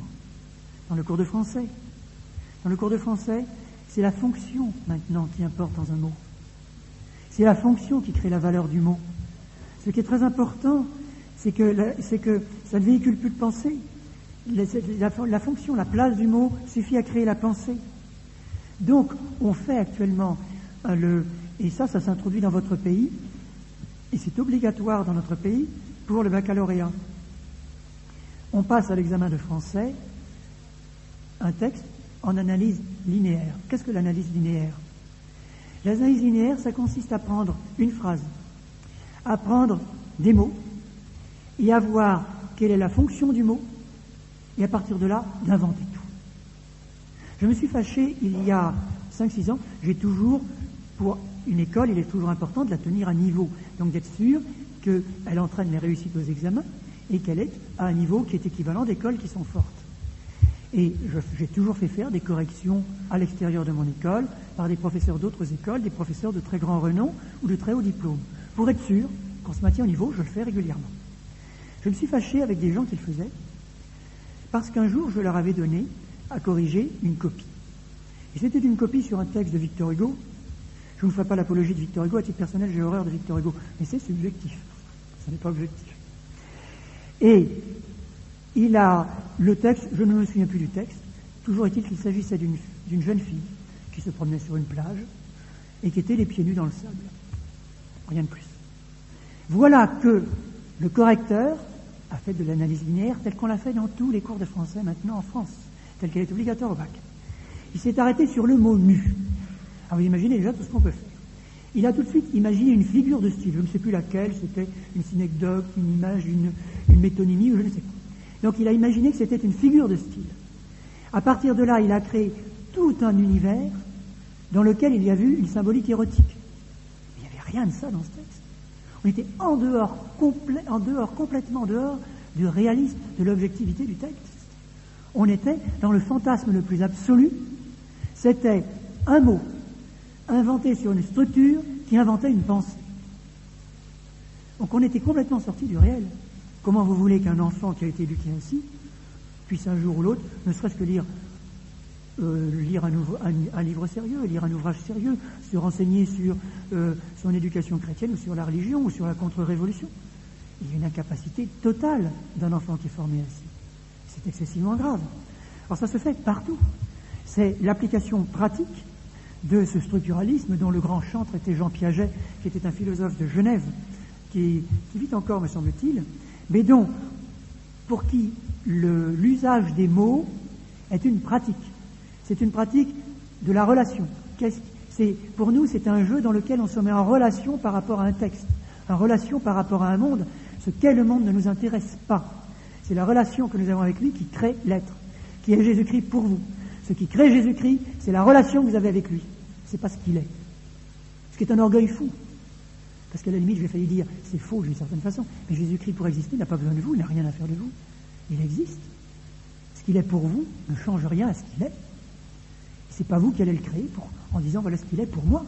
Dans le cours de français. Dans le cours de français, c'est la fonction maintenant qui importe dans un mot. C'est la fonction qui crée la valeur du mot. Ce qui est très important, c'est que ça ne véhicule plus de pensée. La fonction, la place du mot suffit à créer la pensée. Donc, on fait actuellement et ça s'introduit dans votre pays, et c'est obligatoire dans notre pays pour le baccalauréat. On passe à l'examen de français un texte en analyse linéaire. Qu'est-ce que l'analyse linéaire? L'analyse linéaire, ça consiste à prendre une phrase, à prendre des mots, et à voir quelle est la fonction du mot, et à partir de là, d'inventer tout. Je me suis fâché il y a 5-6 ans, j'ai toujours, pour une école, il est toujours important de la tenir à niveau, donc d'être sûr qu'elle entraîne les réussites aux examens, et qu'elle est à un niveau qui est équivalent d'écoles qui sont fortes. Et j'ai toujours fait faire des corrections à l'extérieur de mon école, par des professeurs d'autres écoles, des professeurs de très grand renom ou de très haut diplôme. Pour être sûr qu'on se maintient au niveau, je le fais régulièrement. Je me suis fâché avec des gens qui le faisaient, parce qu'un jour, je leur avais donné à corriger une copie. Et c'était une copie sur un texte de Victor Hugo. Je ne vous ferai pas l'apologie de Victor Hugo, à titre personnel, j'ai horreur de Victor Hugo, mais c'est subjectif, ce n'est pas objectif. Et le texte, je ne me souviens plus du texte, toujours est-il qu'il s'agissait d'une jeune fille qui se promenait sur une plage et qui était les pieds nus dans le sable. Rien de plus. Voilà que le correcteur a fait de l'analyse linéaire telle qu'on l'a fait dans tous les cours de français maintenant en France, telle qu'elle est obligatoire au bac. Il s'est arrêté sur le mot nu. Alors vous imaginez déjà tout ce qu'on peut faire. Il a tout de suite imaginé une figure de style, je ne sais plus laquelle, c'était une synecdoque, une image, une métonymie, ou je ne sais quoi. Donc il a imaginé que c'était une figure de style. À partir de là, il a créé tout un univers dans lequel il y a vu une symbolique érotique. Il n'y avait rien de ça dans ce texte. On était complètement en dehors du réalisme, de l'objectivité du texte. On était dans le fantasme le plus absolu. C'était un mot inventé sur une structure qui inventait une pensée. Donc on était complètement sorti du réel. Comment vous voulez qu'un enfant qui a été éduqué ainsi puisse un jour ou l'autre, ne serait-ce que lire un livre sérieux, lire un ouvrage sérieux, se renseigner sur son éducation chrétienne ou sur la religion ou sur la contre-révolution? Il y a une incapacité totale d'un enfant qui est formé ainsi. C'est excessivement grave. Alors ça se fait partout. C'est l'application pratique de ce structuralisme dont le grand chantre était Jean Piaget, qui était un philosophe de Genève, qui vit encore, me semble-t-il, mais dont, pour qui l'usage des mots est une pratique. C'est une pratique de la relation. Pour nous, c'est un jeu dans lequel on se met en relation par rapport à un texte, en relation par rapport à un monde. Ce qu'est le monde ne nous intéresse pas. C'est la relation que nous avons avec lui qui crée l'être, qui est Jésus-Christ pour vous. Ce qui crée Jésus-Christ, c'est la relation que vous avez avec lui. C'est pas ce qu'il est. Ce qui est un orgueil fou. Parce qu'à la limite, j'ai failli dire, c'est faux d'une certaine façon, mais Jésus-Christ, pour exister, n'a pas besoin de vous, il n'a rien à faire de vous. Il existe. Ce qu'il est pour vous ne change rien à ce qu'il est. C'est pas vous qui allez le créer en disant, voilà ce qu'il est pour moi.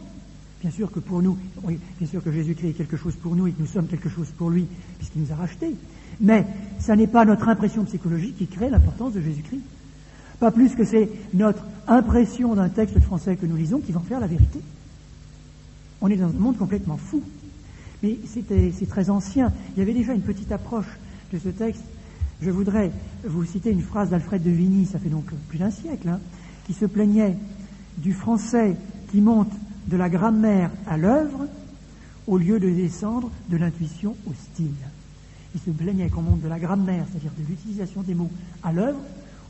Bien sûr que pour nous, oui, bien sûr que Jésus-Christ est quelque chose pour nous et que nous sommes quelque chose pour lui, puisqu'il nous a rachetés. Mais ça n'est pas notre impression psychologique qui crée l'importance de Jésus-Christ. Pas plus que c'est notre impression d'un texte de français que nous lisons qui va en faire la vérité. On est dans un monde complètement fou. Mais c'est très ancien. Il y avait déjà une petite approche de ce texte. Je voudrais vous citer une phrase d'Alfred de Vigny, ça fait donc plus d'un siècle, qui se plaignait du français qui monte de la grammaire à l'œuvre au lieu de descendre de l'intuition au style. Il se plaignait qu'on monte de la grammaire, c'est-à-dire de l'utilisation des mots, à l'œuvre,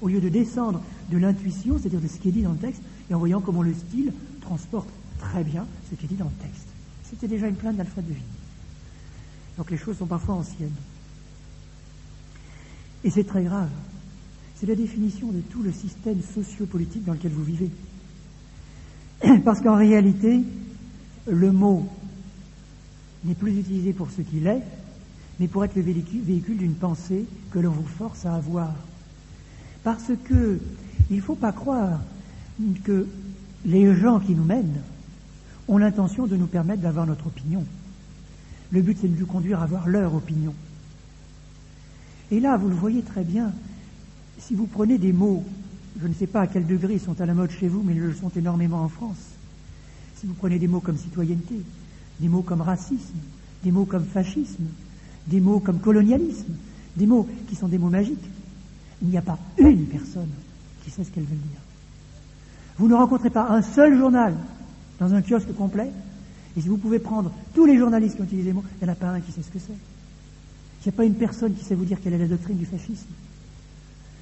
au lieu de descendre de l'intuition, c'est-à-dire de ce qui est dit dans le texte, et en voyant comment le style transporte très bien ce qui est dit dans le texte. C'était déjà une plainte d'Alfred de Vigny. Donc les choses sont parfois anciennes. Et c'est très grave. C'est la définition de tout le système sociopolitique dans lequel vous vivez. Parce qu'en réalité, le mot n'est plus utilisé pour ce qu'il est, mais pour être le véhicule d'une pensée que l'on vous force à avoir. Parce que il ne faut pas croire que les gens qui nous mènent ont l'intention de nous permettre d'avoir notre opinion. Le but, c'est de nous conduire à avoir leur opinion. Et là, vous le voyez très bien, si vous prenez des mots, je ne sais pas à quel degré ils sont à la mode chez vous, mais ils le sont énormément en France. Si vous prenez des mots comme citoyenneté, des mots comme racisme, des mots comme fascisme, des mots comme colonialisme, des mots qui sont des mots magiques, il n'y a pas une personne qui sait ce qu'elle veut dire. Vous ne rencontrez pas un seul journal dans un kiosque complet, et si vous pouvez prendre tous les journalistes qui ont utilisé les mots, il n'y en a pas un qui sait ce que c'est. Il n'y a pas une personne qui sait vous dire quelle est la doctrine du fascisme.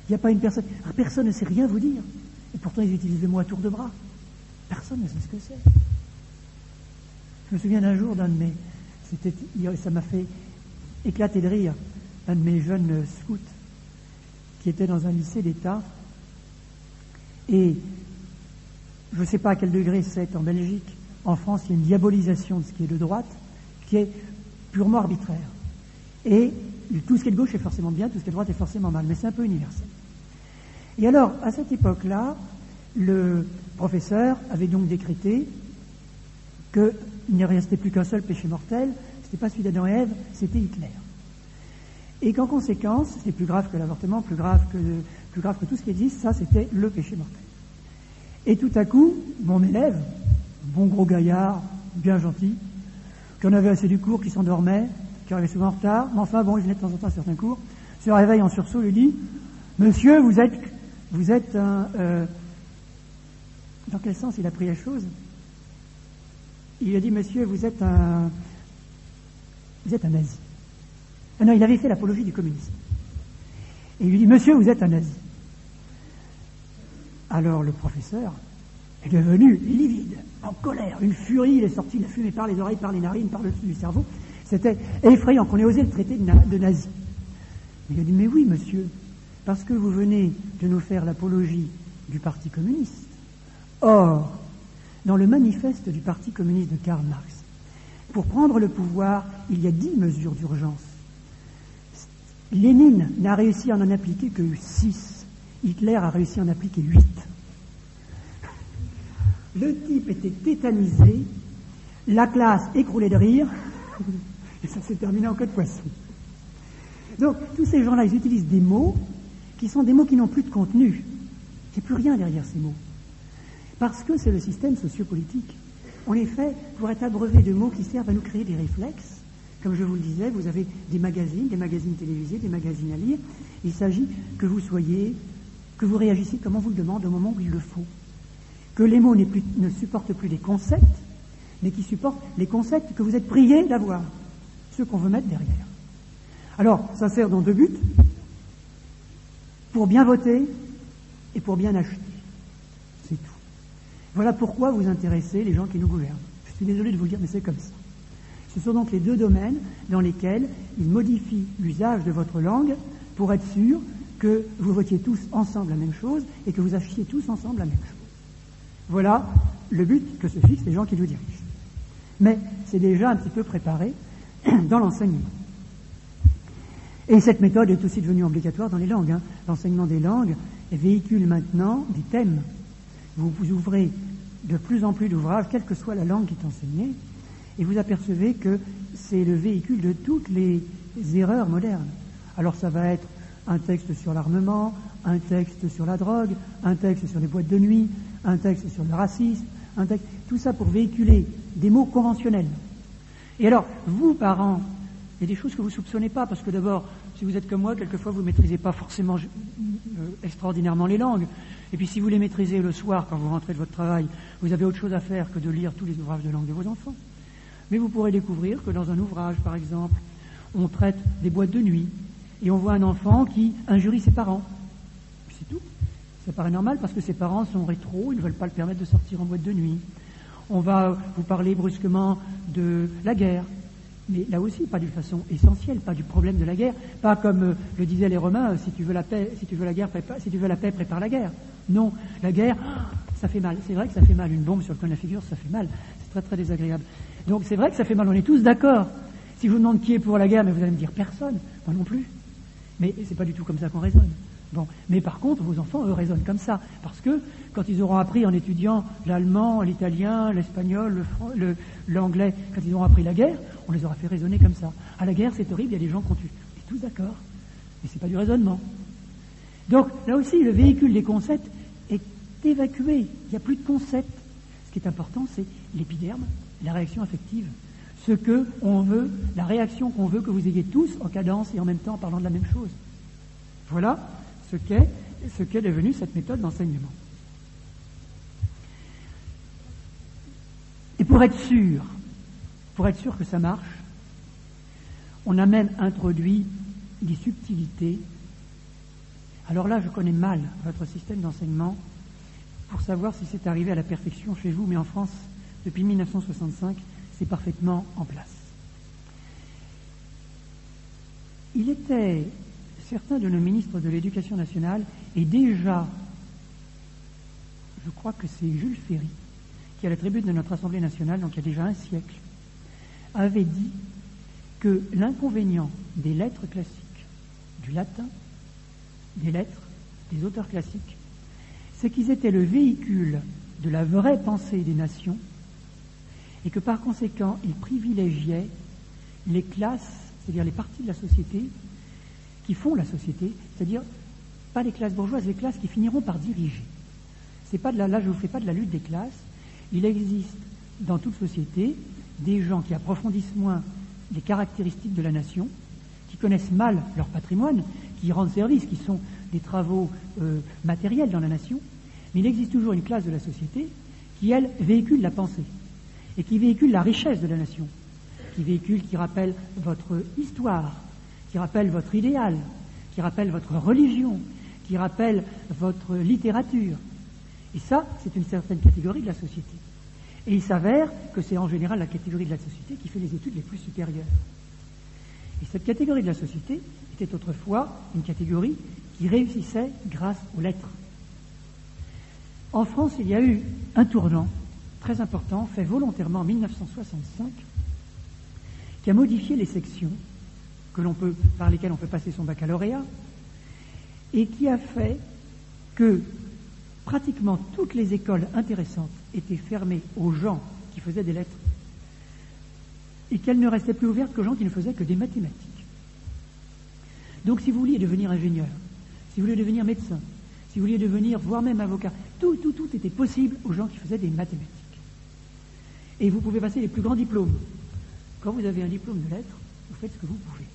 Il n'y a pas une personne... Personne ne sait rien vous dire. Et pourtant, ils utilisent le mot à tour de bras. Personne ne sait ce que c'est. Je me souviens d'un jour d'un de mes... Ça m'a fait éclater de rire. Un de mes jeunes scouts qui était dans un lycée d'État. Et je ne sais pas à quel degré c'est en Belgique. En France, il y a une diabolisation de ce qui est de droite qui est purement arbitraire. Et tout ce qui est de gauche est forcément bien, tout ce qui est de droite est forcément mal, mais c'est un peu universel. Et alors, à cette époque-là, le professeur avait donc décrété qu'il ne restait plus qu'un seul péché mortel, c'était pas celui d'Adam et Ève, c'était Hitler. Et qu'en conséquence, c'est plus grave que l'avortement, plus grave que tout ce qui existe, ça c'était le péché mortel. Et tout à coup, mon élève, bon gros gaillard, bien gentil, qui en avait assez du cours, qui s'endormait, qui arrivait souvent en retard, mais enfin bon, il venait de temps en temps à certains cours, se réveille en sursaut, lui dit « Monsieur, vous êtes un... Dans quel sens il a pris la chose? Il a dit « Monsieur, vous êtes un nazi. » Ah non, il avait fait l'apologie du communisme. Et il lui dit « Monsieur, vous êtes un nazi. » Alors le professeur est devenu livide, en colère, une furie, il est sorti, il a fumé par les oreilles, par les narines, par le dessus du cerveau. C'était effrayant qu'on ait osé le traiter de nazi. Il a dit « Mais oui, monsieur, parce que vous venez de nous faire l'apologie du Parti communiste. Or, dans le manifeste du Parti communiste de Karl Marx, pour prendre le pouvoir, il y a 10 mesures d'urgence. Lénine n'a réussi à en appliquer que 6. Hitler a réussi à en appliquer 8. Le type était tétanisé, la classe écroulée de rire, et ça s'est terminé en queue de poisson. Donc, tous ces gens-là, ils utilisent des mots qui sont des mots qui n'ont plus de contenu. Il n'y a plus rien derrière ces mots. Parce que c'est le système sociopolitique. On les fait pour être abreuvés de mots qui servent à nous créer des réflexes. Comme je vous le disais, vous avez des magazines télévisés, des magazines à lire. Il s'agit que vous soyez que vous réagissiez comme on vous le demande au moment où il le faut. Que les mots ne supportent plus les concepts, mais qui supportent les concepts que vous êtes priés d'avoir, ceux qu'on veut mettre derrière. Alors, ça sert dans deux buts, pour bien voter et pour bien acheter. C'est tout. Voilà pourquoi vous intéressez les gens qui nous gouvernent. Je suis désolé de vous le dire, mais c'est comme ça. Ce sont donc les deux domaines dans lesquels ils modifient l'usage de votre langue pour être sûr que vous votiez tous ensemble la même chose et que vous achetiez tous ensemble la même chose. Voilà le but que se fixent les gens qui nous dirigent. Mais c'est déjà un petit peu préparé dans l'enseignement. Et cette méthode est aussi devenue obligatoire dans les langues. L'enseignement des langues véhicule maintenant des thèmes. Vous ouvrez de plus en plus d'ouvrages, quelle que soit la langue qui est enseignée, et vous apercevez que c'est le véhicule de toutes les erreurs modernes. Alors ça va être un texte sur l'armement, un texte sur la drogue, un texte sur les boîtes de nuit, un texte sur le racisme, tout ça pour véhiculer des mots conventionnels. Et alors, vous, parents, il y a des choses que vous ne soupçonnez pas, parce que d'abord, si vous êtes comme moi, quelquefois vous ne maîtrisez pas forcément extraordinairement les langues. Et puis si vous les maîtrisez le soir, quand vous rentrez de votre travail, vous avez autre chose à faire que de lire tous les ouvrages de langue de vos enfants. Mais vous pourrez découvrir que dans un ouvrage, par exemple, on traite des boîtes de nuit, et on voit un enfant qui injurie ses parents. C'est tout. Ça paraît normal parce que ses parents sont rétro, ils ne veulent pas le permettre de sortir en boîte de nuit. On va vous parler brusquement de la guerre, mais là aussi pas d'une façon essentielle, pas du problème de la guerre, pas comme le disaient les Romains, si tu veux la paix, si tu veux la paix, prépare la guerre. Non, la guerre, ça fait mal. C'est vrai que ça fait mal. Une bombe sur le coin de la figure, ça fait mal. C'est très très désagréable. Donc c'est vrai que ça fait mal. On est tous d'accord. Si je vous demande qui est pour la guerre, mais vous allez me dire personne, moi non plus. Mais c'est pas du tout comme ça qu'on raisonne. Bon, mais par contre, vos enfants, eux, raisonnent comme ça, parce que quand ils auront appris en étudiant l'allemand, l'italien, l'espagnol, l'anglais, quand ils auront appris la guerre, on les aura fait raisonner comme ça. Ah, la guerre, c'est horrible, il y a des gens qui ont tué. On est tous d'accord, mais c'est pas du raisonnement. Donc, là aussi, le véhicule des concepts est évacué. Il n'y a plus de concepts. Ce qui est important, c'est l'épiderme, la réaction affective. Ce que on veut, la réaction qu'on veut que vous ayez tous en cadence et en même temps en parlant de la même chose. Voilà ce qu'est devenue cette méthode d'enseignement. Et pour être sûr que ça marche, on a même introduit des subtilités. Alors là, je connais mal votre système d'enseignement pour savoir si c'est arrivé à la perfection chez vous, mais en France, depuis 1965, c'est parfaitement en place. Il était certains de nos ministres de l'Éducation nationale, et déjà, je crois que c'est Jules Ferry, qui à la tribune de notre Assemblée nationale, donc il y a déjà un siècle, avait dit que l'inconvénient des lettres classiques, du latin, des lettres, des auteurs classiques, c'est qu'ils étaient le véhicule de la vraie pensée des nations, et que par conséquent, ils privilégiaient les classes, c'est-à-dire les parties de la société, qui font la société, c'est-à-dire pas les classes bourgeoises, les classes qui finiront par diriger. C'est pas là, je ne vous fais pas de la lutte des classes. Il existe dans toute société des gens qui approfondissent moins les caractéristiques de la nation, qui connaissent mal leur patrimoine, qui rendent service, qui sont des travaux matériels dans la nation, mais il existe toujours une classe de la société qui, elle, véhicule la pensée et qui véhicule la richesse de la nation, qui rappelle votre histoire, qui rappelle votre idéal, qui rappelle votre religion, qui rappelle votre littérature. Et ça, c'est une certaine catégorie de la société. Et il s'avère que c'est en général la catégorie de la société qui fait les études les plus supérieures. Et cette catégorie de la société était autrefois une catégorie qui réussissait grâce aux lettres. En France, il y a eu un tournant très important, fait volontairement en 1965, qui a modifié les sections par lesquelles on peut passer son baccalauréat, et qui a fait que pratiquement toutes les écoles intéressantes étaient fermées aux gens qui faisaient des lettres, et qu'elles ne restaient plus ouvertes qu'aux gens qui ne faisaient que des mathématiques. Donc si vous vouliez devenir ingénieur, si vous vouliez devenir médecin, si vous vouliez devenir, voire même avocat, tout était possible aux gens qui faisaient des mathématiques. Et vous pouvez passer les plus grands diplômes. Quand vous avez un diplôme de lettres, vous faites ce que vous pouvez.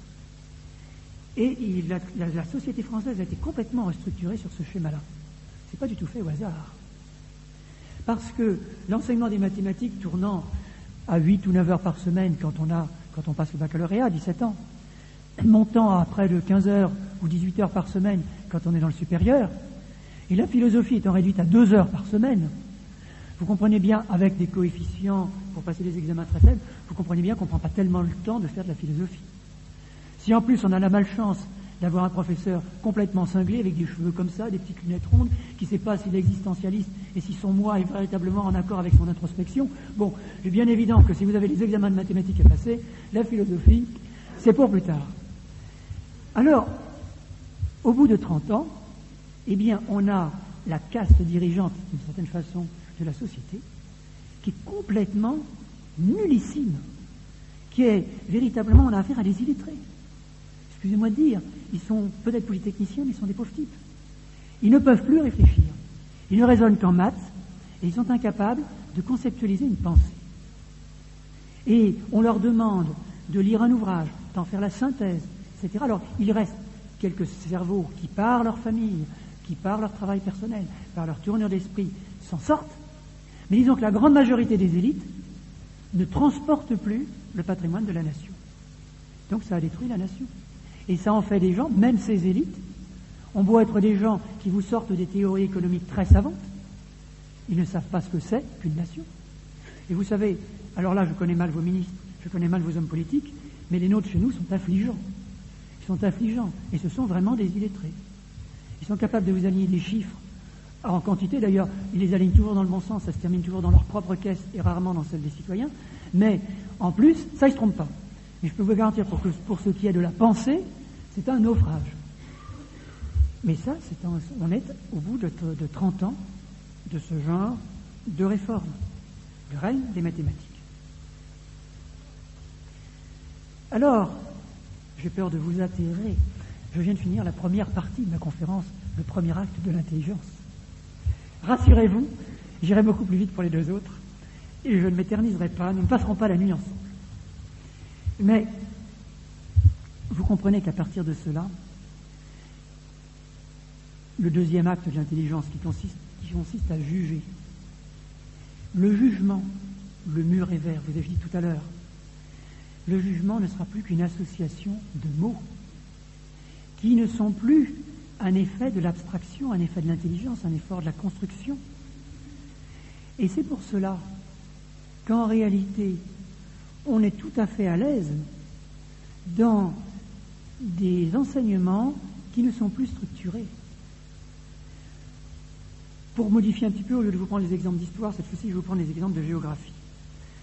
Et la société française a été complètement restructurée sur ce schéma-là. C'est pas du tout fait au hasard. Parce que l'enseignement des mathématiques tournant à 8 ou 9 heures par semaine quand on passe le baccalauréat à 17 ans, montant à près de 15 heures ou 18 heures par semaine quand on est dans le supérieur, et la philosophie étant réduite à 2 heures par semaine, vous comprenez bien, avec des coefficients pour passer des examens très faibles, vous comprenez bien qu'on ne prend pas tellement le temps de faire de la philosophie. Si en plus on a la malchance d'avoir un professeur complètement cinglé, avec des cheveux comme ça, des petites lunettes rondes, qui ne sait pas s'il est existentialiste et si son moi est véritablement en accord avec son introspection, bon, c'est bien évident que si vous avez les examens de mathématiques à passer, la philosophie, c'est pour plus tard. Alors, au bout de 30 ans, eh bien, on a la caste dirigeante, d'une certaine façon, de la société, qui est complètement nullissime, qui est véritablement, on a affaire à des illettrés. Excusez-moi de dire, ils sont peut-être polytechniciens, mais ils sont des pauvres types. Ils ne peuvent plus réfléchir. Ils ne raisonnent qu'en maths, et ils sont incapables de conceptualiser une pensée. Et on leur demande de lire un ouvrage, d'en faire la synthèse, etc. Alors, il reste quelques cerveaux qui, par leur famille, qui, par leur travail personnel, par leur tournure d'esprit, s'en sortent. Mais disons que la grande majorité des élites ne transportent plus le patrimoine de la nation. Donc ça a détruit la nation. Et ça en fait des gens, même ces élites, ont beau être des gens qui vous sortent des théories économiques très savantes, ils ne savent pas ce que c'est qu'une nation. Et vous savez, alors là je connais mal vos ministres, je connais mal vos hommes politiques, mais les nôtres chez nous sont affligeants. Ils sont affligeants, et ce sont vraiment des illettrés. Ils sont capables de vous aligner des chiffres en quantité, d'ailleurs, ils les alignent toujours dans le bon sens, ça se termine toujours dans leur propre caisse et rarement dans celle des citoyens, mais en plus, ça ils ne se trompent pas. Mais je peux vous garantir, pour ce qui est de la pensée, c'est un naufrage. Mais ça, on est au bout de 30 ans de ce genre de réforme, le règne des mathématiques. Alors, j'ai peur de vous atterrer, je viens de finir la première partie de ma conférence, le premier acte de l'intelligence. Rassurez-vous, j'irai beaucoup plus vite pour les deux autres, et je ne m'éterniserai pas, nous ne passerons pas la nuit ensemble. Mais vous comprenez qu'à partir de cela, le deuxième acte de l'intelligence qui consiste à juger, le jugement, le mur est vert, vous avez dit tout à l'heure, le jugement ne sera plus qu'une association de mots qui ne sont plus un effet de l'abstraction, un effet de l'intelligence, un effort de la construction. Et c'est pour cela qu'en réalité, on est tout à fait à l'aise dans des enseignements qui ne sont plus structurés. Pour modifier un petit peu, au lieu de vous prendre les exemples d'histoire, cette fois-ci, je vais vous prendre les exemples de géographie.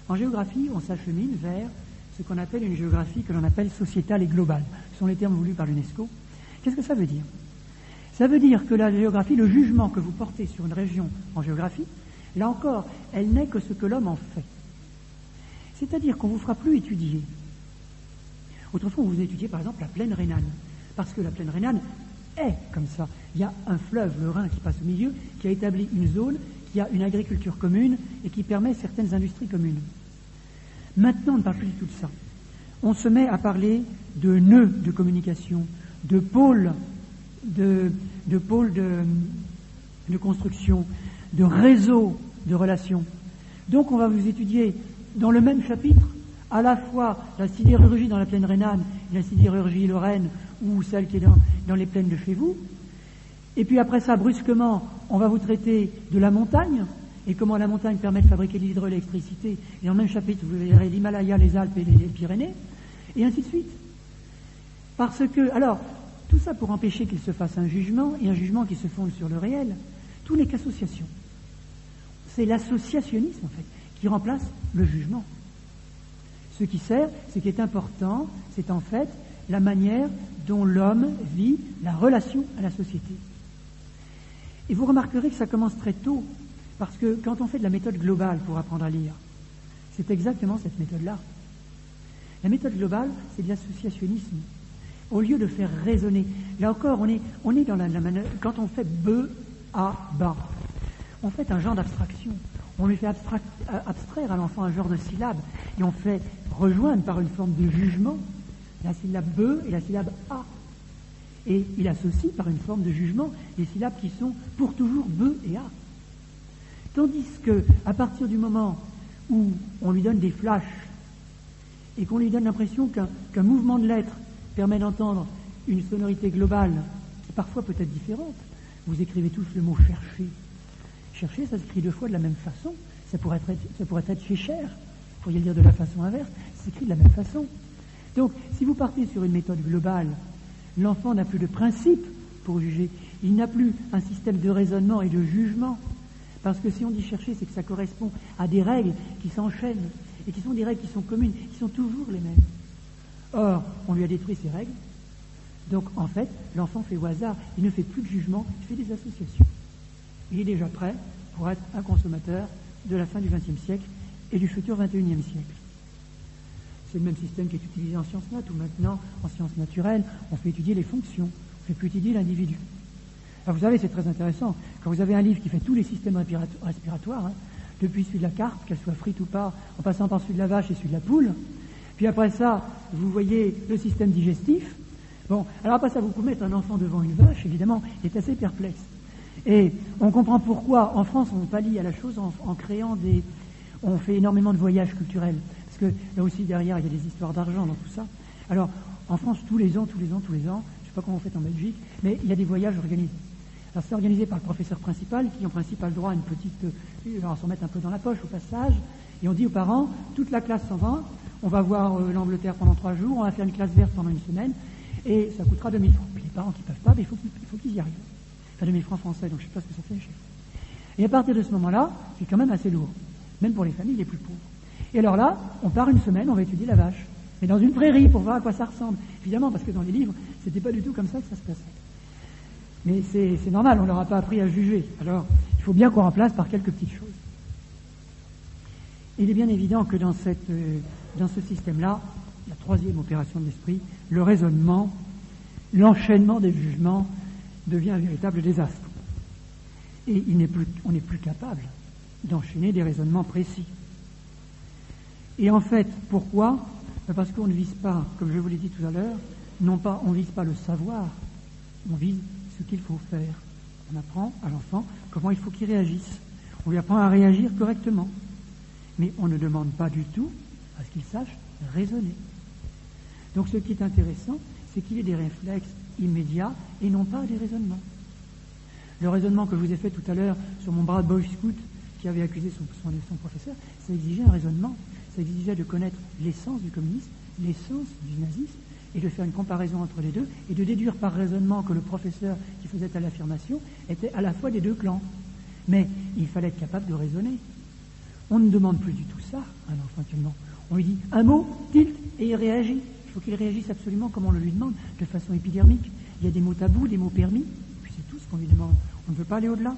En géographie, on s'achemine vers ce qu'on appelle une géographie que l'on appelle sociétale et globale. Ce sont les termes voulus par l'UNESCO. Qu'est-ce que ça veut dire ? Ça veut dire que la géographie, le jugement que vous portez sur une région en géographie, là encore, elle n'est que ce que l'homme en fait. C'est-à-dire qu'on ne vous fera plus étudier. Autrefois, on vous étudiait par exemple la plaine rhénane, parce que la plaine rhénane est comme ça. Il y a un fleuve, le Rhin, qui passe au milieu, qui a établi une zone, qui a une agriculture commune et qui permet certaines industries communes. Maintenant, on ne parle plus du tout de ça. On se met à parler de nœuds de communication, de pôles de construction, de réseaux de relations. Donc on va vous étudier dans le même chapitre à la fois la sidérurgie dans la plaine rhénane et la sidérurgie lorraine ou celle qui est dans les plaines de chez vous. Et puis après ça, brusquement, on va vous traiter de la montagne et comment la montagne permet de fabriquer de l'hydroélectricité. Et dans le même chapitre, vous verrez l'Himalaya, les Alpes et les Pyrénées, et ainsi de suite. Parce que, alors, tout ça pour empêcher qu'il se fasse un jugement, et un jugement qui se fonde sur le réel, tout n'est qu'association. C'est l'associationnisme, en fait, qui remplace le jugement. Ce qui sert, ce qui est important, c'est en fait la manière dont l'homme vit la relation à la société. Et vous remarquerez que ça commence très tôt, parce que quand on fait de la méthode globale pour apprendre à lire, c'est exactement cette méthode-là. La méthode globale, c'est de l'associationnisme. Au lieu de faire raisonner, là encore, on est dans la manœuvre, quand on fait be, a, ba, on fait un genre d'abstraction. On lui fait abstraire à l'enfant un genre de syllabe, et on fait rejoindre par une forme de jugement la syllabe be et la syllabe a. Et il associe par une forme de jugement les syllabes qui sont pour toujours be et a. Tandis que, à partir du moment où on lui donne des flashs et qu'on lui donne l'impression qu'un mouvement de lettres permet d'entendre une sonorité globale qui parfois peut être différente, vous écrivez tous le mot chercher. Chercher, ça s'écrit deux fois de la même façon. Ça pourrait être chez cher. Vous pourriez le dire de la façon inverse. Ça s'écrit de la même façon. Donc, si vous partez sur une méthode globale, l'enfant n'a plus de principe pour juger. Il n'a plus un système de raisonnement et de jugement. Parce que si on dit chercher, c'est que ça correspond à des règles qui s'enchaînent et qui sont des règles qui sont communes, qui sont toujours les mêmes. Or, on lui a détruit ces règles. Donc, en fait, l'enfant fait au hasard. Il ne fait plus de jugement, il fait des associations. Il est déjà prêt pour être un consommateur de la fin du XXe siècle et du futur XXIe siècle. C'est le même système qui est utilisé en sciences nat, où maintenant, en sciences naturelles, on fait étudier les fonctions, on fait plus étudier l'individu. Alors vous savez, c'est très intéressant, quand vous avez un livre qui fait tous les systèmes respiratoires, depuis celui de la carpe, qu'elle soit frite ou pas, en passant par celui de la vache et celui de la poule, puis après ça, vous voyez le système digestif. Bon, alors après ça, vous pouvez mettre un enfant devant une vache, évidemment, il est assez perplexe. Et on comprend pourquoi, en France, on pallie à la chose en créant on fait énormément de voyages culturels. Parce que là aussi, derrière, il y a des histoires d'argent dans tout ça. Alors, en France, tous les ans, je ne sais pas comment vous faites en Belgique, mais il y a des voyages organisés. Alors, c'est organisé par le professeur principal, qui en principe a le droit à une petite... il va s'en mettre un peu dans la poche au passage, et on dit aux parents, toute la classe s'en va, on va voir l'Angleterre pendant 3 jours, on va faire une classe verte pendant 1 semaine, et ça coûtera 2000 francs. Puis les parents qui ne peuvent pas, il faut qu'ils y arrivent. Enfin, 2000 francs français, donc je ne sais pas ce que ça fait chez vous. Et à partir de ce moment-là, c'est quand même assez lourd, même pour les familles les plus pauvres. Et alors là, on part 1 semaine, on va étudier la vache. Mais dans une prairie, pour voir à quoi ça ressemble. Évidemment, parce que dans les livres, c'était pas du tout comme ça que ça se passait. Mais c'est normal, on leur a pas appris à juger. Alors, il faut bien qu'on remplace par quelques petites choses. Il est bien évident que dans ce système-là, la troisième opération de l'esprit, le raisonnement, l'enchaînement des jugements devient un véritable désastre. Et on n'est plus capable d'enchaîner des raisonnements précis. Et en fait, pourquoi ? Parce qu'on ne vise pas, comme je vous l'ai dit tout à l'heure, on ne vise pas le savoir, on vise ce qu'il faut faire. On apprend à l'enfant comment il faut qu'il réagisse. On lui apprend à réagir correctement. Mais on ne demande pas du tout à ce qu'il sache raisonner. Donc ce qui est intéressant, c'est qu'il ait des réflexes immédiats et non pas des raisonnements. Le raisonnement que je vous ai fait tout à l'heure sur mon brave boy scout qui avait accusé son professeur, ça exigeait un raisonnement. Ça exigeait de connaître l'essence du communisme, l'essence du nazisme, et de faire une comparaison entre les deux, et de déduire par raisonnement que le professeur qui faisait à l'affirmation était à la fois des deux clans. Mais il fallait être capable de raisonner. On ne demande plus du tout ça à un enfant actuellement. On lui dit un mot, tilt, et il réagit. Il faut qu'il réagisse absolument comme on le lui demande, de façon épidermique. Il y a des mots tabous, des mots permis, puis c'est tout ce qu'on lui demande. On ne peut pas aller au-delà.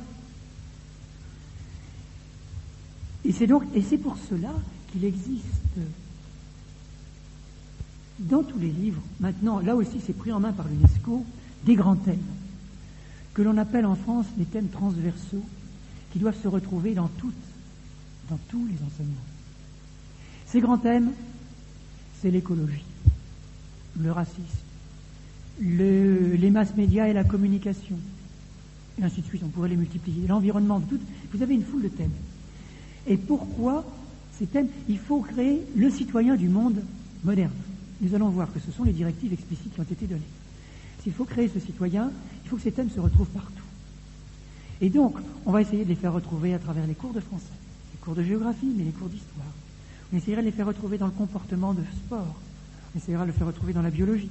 Et c'est pour cela qu'il existe dans tous les livres, maintenant, là aussi c'est pris en main par l'UNESCO, des grands thèmes, que l'on appelle en France des thèmes transversaux, qui doivent se retrouver dans tous les enseignements. Ces grands thèmes, c'est l'écologie, le racisme, les masses médias et la communication, et ainsi de suite, on pourrait les multiplier, l'environnement, vous avez une foule de thèmes. Et pourquoi ces thèmes? Il faut créer le citoyen du monde moderne. Nous allons voir que ce sont les directives explicites qui ont été données. S'il faut créer ce citoyen, il faut que ces thèmes se retrouvent partout. Et donc, on va essayer de les faire retrouver à travers les cours de français, les cours de géographie, mais les cours d'histoire. On essaiera de les faire retrouver dans le comportement de sport. On essaiera de le faire retrouver dans la biologie.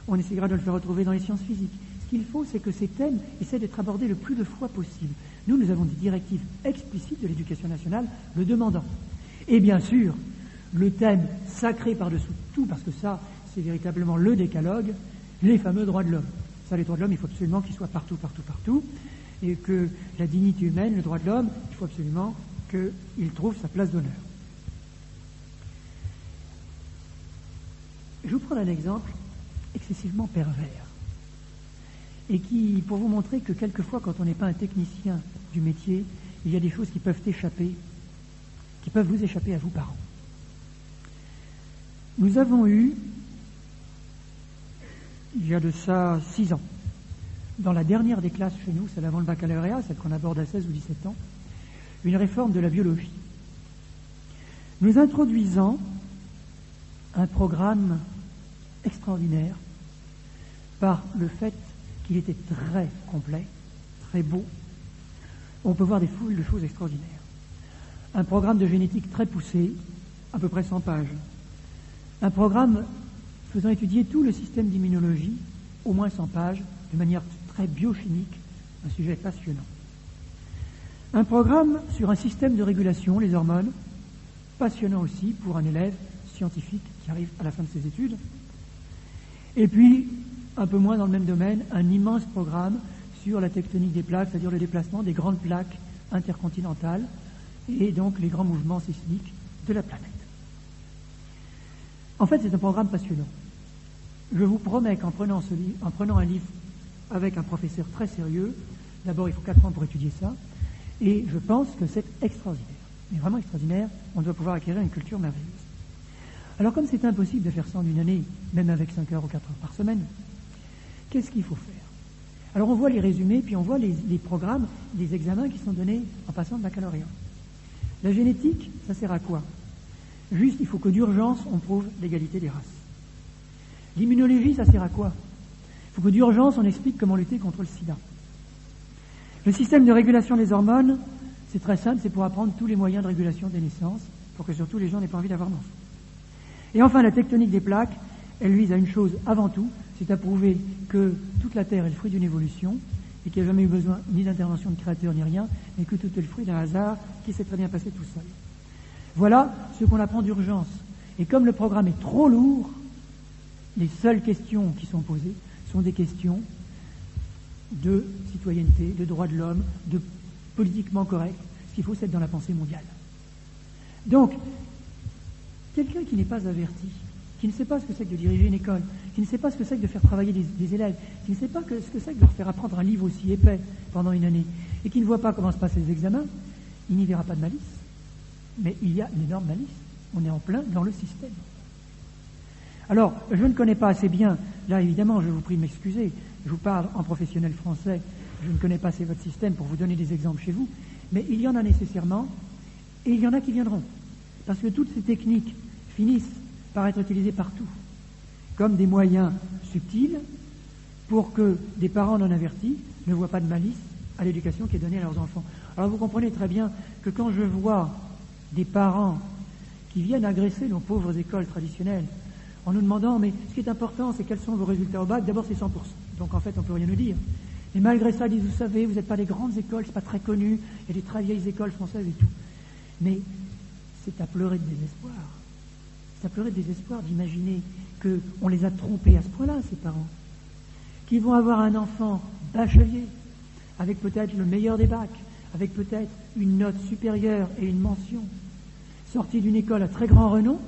On essaiera de le faire retrouver dans les sciences physiques. Ce qu'il faut, c'est que ces thèmes essaient d'être abordés le plus de fois possible. Nous avons des directives explicites de l'éducation nationale le demandant. Et bien sûr, le thème sacré par-dessous tout, parce que ça, c'est véritablement le décalogue, les fameux droits de l'homme. Ça, les droits de l'homme, il faut absolument qu'ils soient partout, partout, partout, et que la dignité humaine, le droit de l'homme, il faut absolument qu'il trouve sa place d'honneur. Je vous prends un exemple excessivement pervers, et qui, pour vous montrer que quelquefois, quand on n'est pas un technicien du métier, il y a des choses qui peuvent vous échapper à vous, parents. Nous avons eu il y a de ça 6 ans, dans la dernière des classes chez nous, celle avant le baccalauréat, celle qu'on aborde à 16 ou 17 ans, une réforme de la biologie. Nous introduisant un programme extraordinaire par le fait qu'il était très complet, très beau. On peut voir des foules de choses extraordinaires. Un programme de génétique très poussé, à peu près 100 pages. Un programme faisant étudier tout le système d'immunologie, au moins 100 pages, de manière très biochimique, un sujet passionnant. Un programme sur un système de régulation, les hormones, passionnant aussi pour un élève scientifique qui arrive à la fin de ses études. Et puis, un peu moins dans le même domaine, un immense programme sur la tectonique des plaques, c'est-à-dire le déplacement des grandes plaques intercontinentales et donc les grands mouvements sismiques de la planète. En fait, c'est un programme passionnant. Je vous promets qu'en prenant un livre avec un professeur très sérieux, d'abord il faut 4 ans pour étudier ça, et je pense que c'est extraordinaire. Mais vraiment extraordinaire, on doit pouvoir acquérir une culture merveilleuse. Alors comme c'est impossible de faire ça en une année, même avec 5 heures ou 4 heures par semaine, qu'est-ce qu'il faut faire? Alors on voit les résumés, puis on voit les programmes, les examens qui sont donnés en passant le baccalauréat. La génétique, ça sert à quoi? Juste, il faut que d'urgence, on prouve l'égalité des races. L'immunologie, ça sert à quoi? Il faut que d'urgence, on explique comment lutter contre le sida. Le système de régulation des hormones, c'est très simple, c'est pour apprendre tous les moyens de régulation des naissances, pour que surtout les gens n'aient pas envie d'avoir d'enfants. Et enfin, la tectonique des plaques, elle vise à une chose avant tout, c'est à prouver que toute la Terre est le fruit d'une évolution, et qu'il n'y a jamais eu besoin ni d'intervention de créateur ni rien, mais que tout est le fruit d'un hasard qui s'est très bien passé tout seul. Voilà ce qu'on apprend d'urgence. Et comme le programme est trop lourd, les seules questions qui sont posées sont des questions de citoyenneté, de droits de l'homme, de politiquement correct. Ce qu'il faut, c'est être dans la pensée mondiale. Donc, quelqu'un qui n'est pas averti, qui ne sait pas ce que c'est que de diriger une école, qui ne sait pas ce que c'est que de faire travailler des élèves, qui ne sait pas ce que c'est que de leur faire apprendre un livre aussi épais pendant une année, et qui ne voit pas comment se passent les examens, il n'y verra pas de malice. Mais il y a une énorme malice. On est en plein dans le système. Alors, je ne connais pas assez bien, là évidemment, je vous prie de m'excuser, je vous parle en professionnel français, je ne connais pas assez votre système pour vous donner des exemples chez vous, mais il y en a nécessairement, et il y en a qui viendront. Parce que toutes ces techniques finissent par être utilisées partout, comme des moyens subtils pour que des parents non avertis ne voient pas de malice à l'éducation qui est donnée à leurs enfants. Alors vous comprenez très bien que quand je vois des parents qui viennent agresser nos pauvres écoles traditionnelles en nous demandant, mais ce qui est important, c'est quels sont vos résultats au bac, d'abord c'est 100%, donc en fait on ne peut rien nous dire. Et malgré ça, ils disent, vous savez, vous n'êtes pas des grandes écoles, c'est pas très connu, il y a des très vieilles écoles françaises et tout. Mais c'est à pleurer de désespoir. C'est à pleurer de désespoir d'imaginer qu'on les a trompés à ce point-là, ces parents, qui vont avoir un enfant bachelier, avec peut-être le meilleur des bacs, avec peut-être une note supérieure et une mention, sorti d'une école à très grand renom,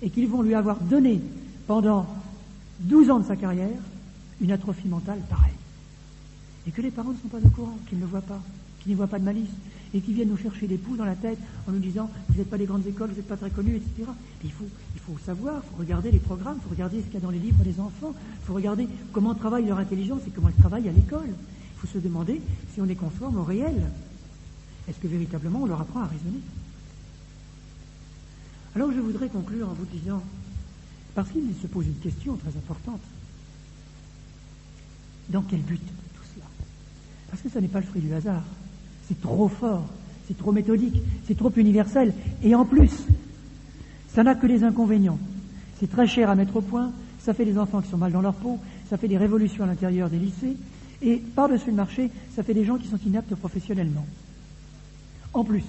et qu'ils vont lui avoir donné pendant 12 ans de sa carrière une atrophie mentale pareille. Et que les parents ne sont pas au courant, qu'ils ne le voient pas, qu'ils n'y voient pas de malice, et qui viennent nous chercher des poux dans la tête en nous disant vous n'êtes pas des grandes écoles, vous n'êtes pas très connus, etc. Mais il faut savoir, il faut regarder les programmes, il faut regarder ce qu'il y a dans les livres des enfants, il faut regarder comment travaille leur intelligence et comment elle travaille à l'école. Il faut se demander si on est conforme au réel. Est-ce que véritablement on leur apprend à raisonner? Alors je voudrais conclure en vous disant, parce qu'il se pose une question très importante, dans quel but tout cela? Parce que ça n'est pas le fruit du hasard. C'est trop fort, c'est trop méthodique, c'est trop universel. Et en plus, ça n'a que des inconvénients. C'est très cher à mettre au point, ça fait des enfants qui sont mal dans leur peau, ça fait des révolutions à l'intérieur des lycées, et par-dessus le marché, ça fait des gens qui sont inaptes professionnellement. En plus,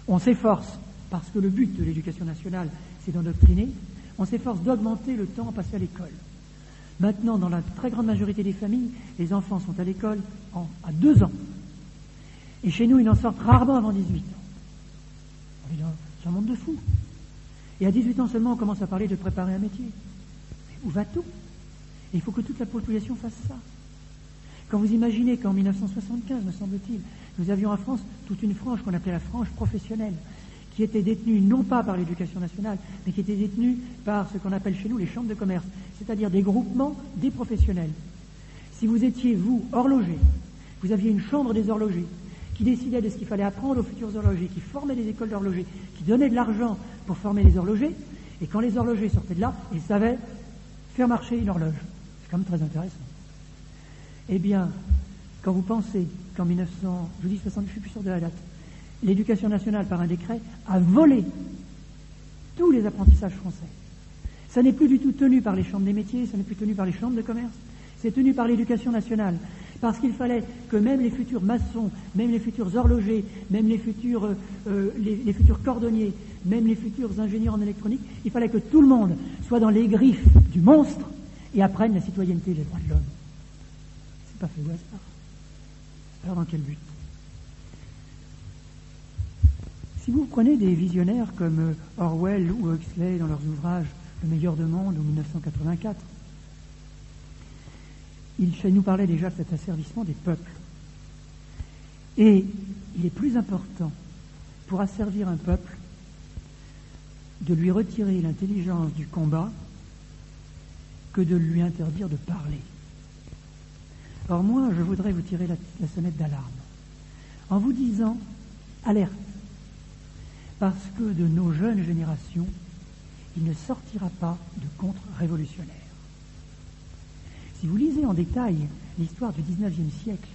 on s'efforce, parce que le but de l'éducation nationale, c'est d'endoctriner, on s'efforce d'augmenter le temps passé à l'école. Maintenant, dans la très grande majorité des familles, les enfants sont à l'école à 2 ans. Et chez nous, ils n'en sortent rarement avant 18 ans. On est dans un monde de fous. Et à 18 ans seulement, on commence à parler de préparer un métier. Mais où va-t-on? Et il faut que toute la population fasse ça. Quand vous imaginez qu'en 1975, me semble-t-il, nous avions en France toute une frange qu'on appelait la frange professionnelle, qui étaient détenus non pas par l'éducation nationale, mais qui étaient détenus par ce qu'on appelle chez nous les chambres de commerce, c'est-à-dire des groupements des professionnels. Si vous étiez, vous, horloger, vous aviez une chambre des horlogers qui décidait de ce qu'il fallait apprendre aux futurs horlogers, qui formait des écoles d'horlogers, qui donnait de l'argent pour former les horlogers, et quand les horlogers sortaient de là, ils savaient faire marcher une horloge. C'est quand même très intéressant. Eh bien, quand vous pensez qu'en 1900, je vous dis 60, je suis plus sûr de la date, l'éducation nationale, par un décret, a volé tous les apprentissages français. Ça n'est plus du tout tenu par les chambres des métiers, ça n'est plus tenu par les chambres de commerce, c'est tenu par l'éducation nationale. Parce qu'il fallait que même les futurs maçons, même les futurs horlogers, même les futurs cordonniers, même les futurs ingénieurs en électronique, il fallait que tout le monde soit dans les griffes du monstre et apprenne la citoyenneté et les droits de l'homme. C'est pas fait au hasard. Alors dans quel but? Si vous prenez des visionnaires comme Orwell ou Huxley dans leurs ouvrages Le meilleur de monde ou 1984, ils nous parlaient déjà de cet asservissement des peuples. Et il est plus important pour asservir un peuple de lui retirer l'intelligence du combat que de lui interdire de parler. Or moi, je voudrais vous tirer la sonnette d'alarme en vous disant alerte, parce que de nos jeunes générations, il ne sortira pas de contre-révolutionnaires. Si vous lisez en détail l'histoire du XIXe siècle,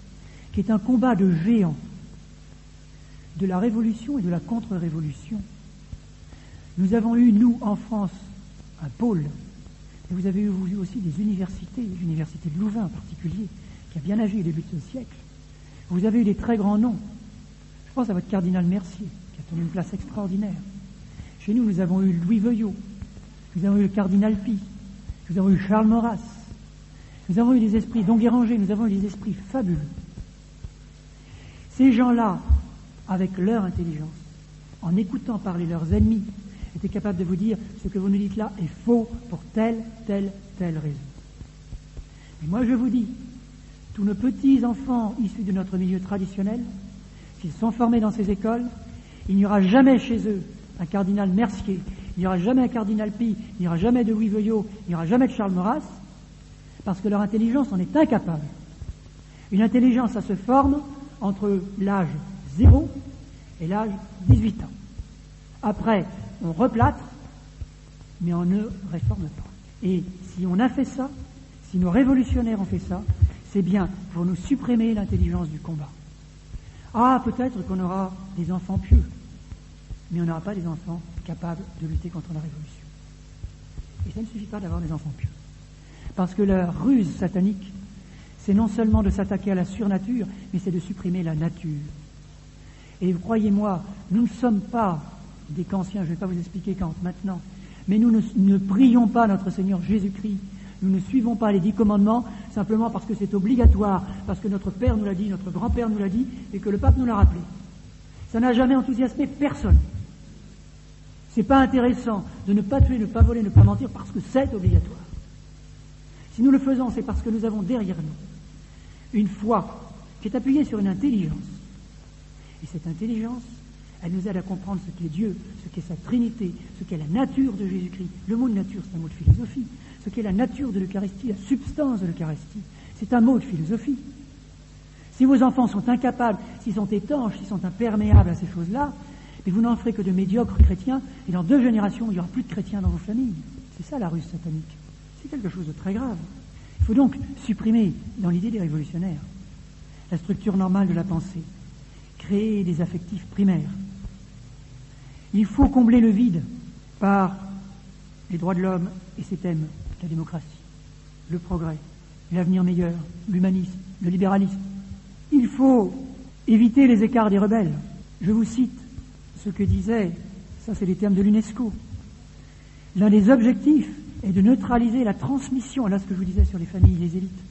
qui est un combat de géants, de la révolution et de la contre-révolution, nous avons eu, nous, en France, un pôle, et vous avez eu vous aussi des universités, l'université de Louvain en particulier, qui a bien agi au début de ce siècle. Vous avez eu des très grands noms. Je pense à votre cardinal Mercier, qui a tenu une place extraordinaire. Chez nous, nous avons eu Louis Veuillot, nous avons eu le cardinal Pie, nous avons eu Charles Maurras, nous avons eu des esprits d'Enguerrangé, nous avons eu des esprits fabuleux. Ces gens-là, avec leur intelligence, en écoutant parler leurs ennemis, étaient capables de vous dire ce que vous nous dites là est faux pour telle raison. Et moi je vous dis, tous nos petits enfants issus de notre milieu traditionnel, s'ils sont formés dans ces écoles, il n'y aura jamais chez eux un cardinal Mercier, il n'y aura jamais un cardinal Pie, il n'y aura jamais de Louis Veuillot, il n'y aura jamais de Charles Maurras, parce que leur intelligence en est incapable. Une intelligence, ça se forme entre l'âge 0 et l'âge 18 ans. Après, on replâtre, mais on ne réforme pas. Et si on a fait ça, si nos révolutionnaires ont fait ça, c'est bien pour nous supprimer l'intelligence du combat. Ah, peut-être qu'on aura des enfants pieux, mais on n'aura pas des enfants capables de lutter contre la révolution. Et ça ne suffit pas d'avoir des enfants pieux. Parce que leur ruse satanique, c'est non seulement de s'attaquer à la surnature, mais c'est de supprimer la nature. Et croyez-moi, nous ne sommes pas des kantiens, je ne vais pas vous expliquer Kant maintenant, mais nous ne prions pas notre Seigneur Jésus-Christ, nous ne suivons pas les 10 commandements simplement parce que c'est obligatoire, parce que notre Père nous l'a dit, notre grand-père nous l'a dit, et que le pape nous l'a rappelé. Ça n'a jamais enthousiasmé personne. C'est pas intéressant de ne pas tuer, ne pas voler, ne pas mentir, parce que c'est obligatoire. Si nous le faisons, c'est parce que nous avons derrière nous une foi qui est appuyée sur une intelligence. Et cette intelligence, elle nous aide à comprendre ce qu'est Dieu, ce qu'est sa Trinité, ce qu'est la nature de Jésus-Christ. Le mot de nature, c'est un mot de philosophie. Ce qu'est la nature de l'Eucharistie, la substance de l'Eucharistie, c'est un mot de philosophie. Si vos enfants sont incapables, s'ils sont étanches, s'ils sont imperméables à ces choses-là, mais vous n'en ferez que de médiocres chrétiens, et dans 2 générations, il n'y aura plus de chrétiens dans vos familles. C'est ça la ruse satanique. C'est quelque chose de très grave. Il faut donc supprimer, dans l'idée des révolutionnaires, la structure normale de la pensée, créer des affectifs primaires. Il faut combler le vide par les droits de l'homme et ses thèmes, la démocratie, le progrès, l'avenir meilleur, l'humanisme, le libéralisme. Il faut éviter les écarts des rebelles. Je vous cite ce que disait, ça c'est les termes de l'UNESCO, l'un des objectifs est de neutraliser la transmission, là ce que je vous disais sur les familles, les élites,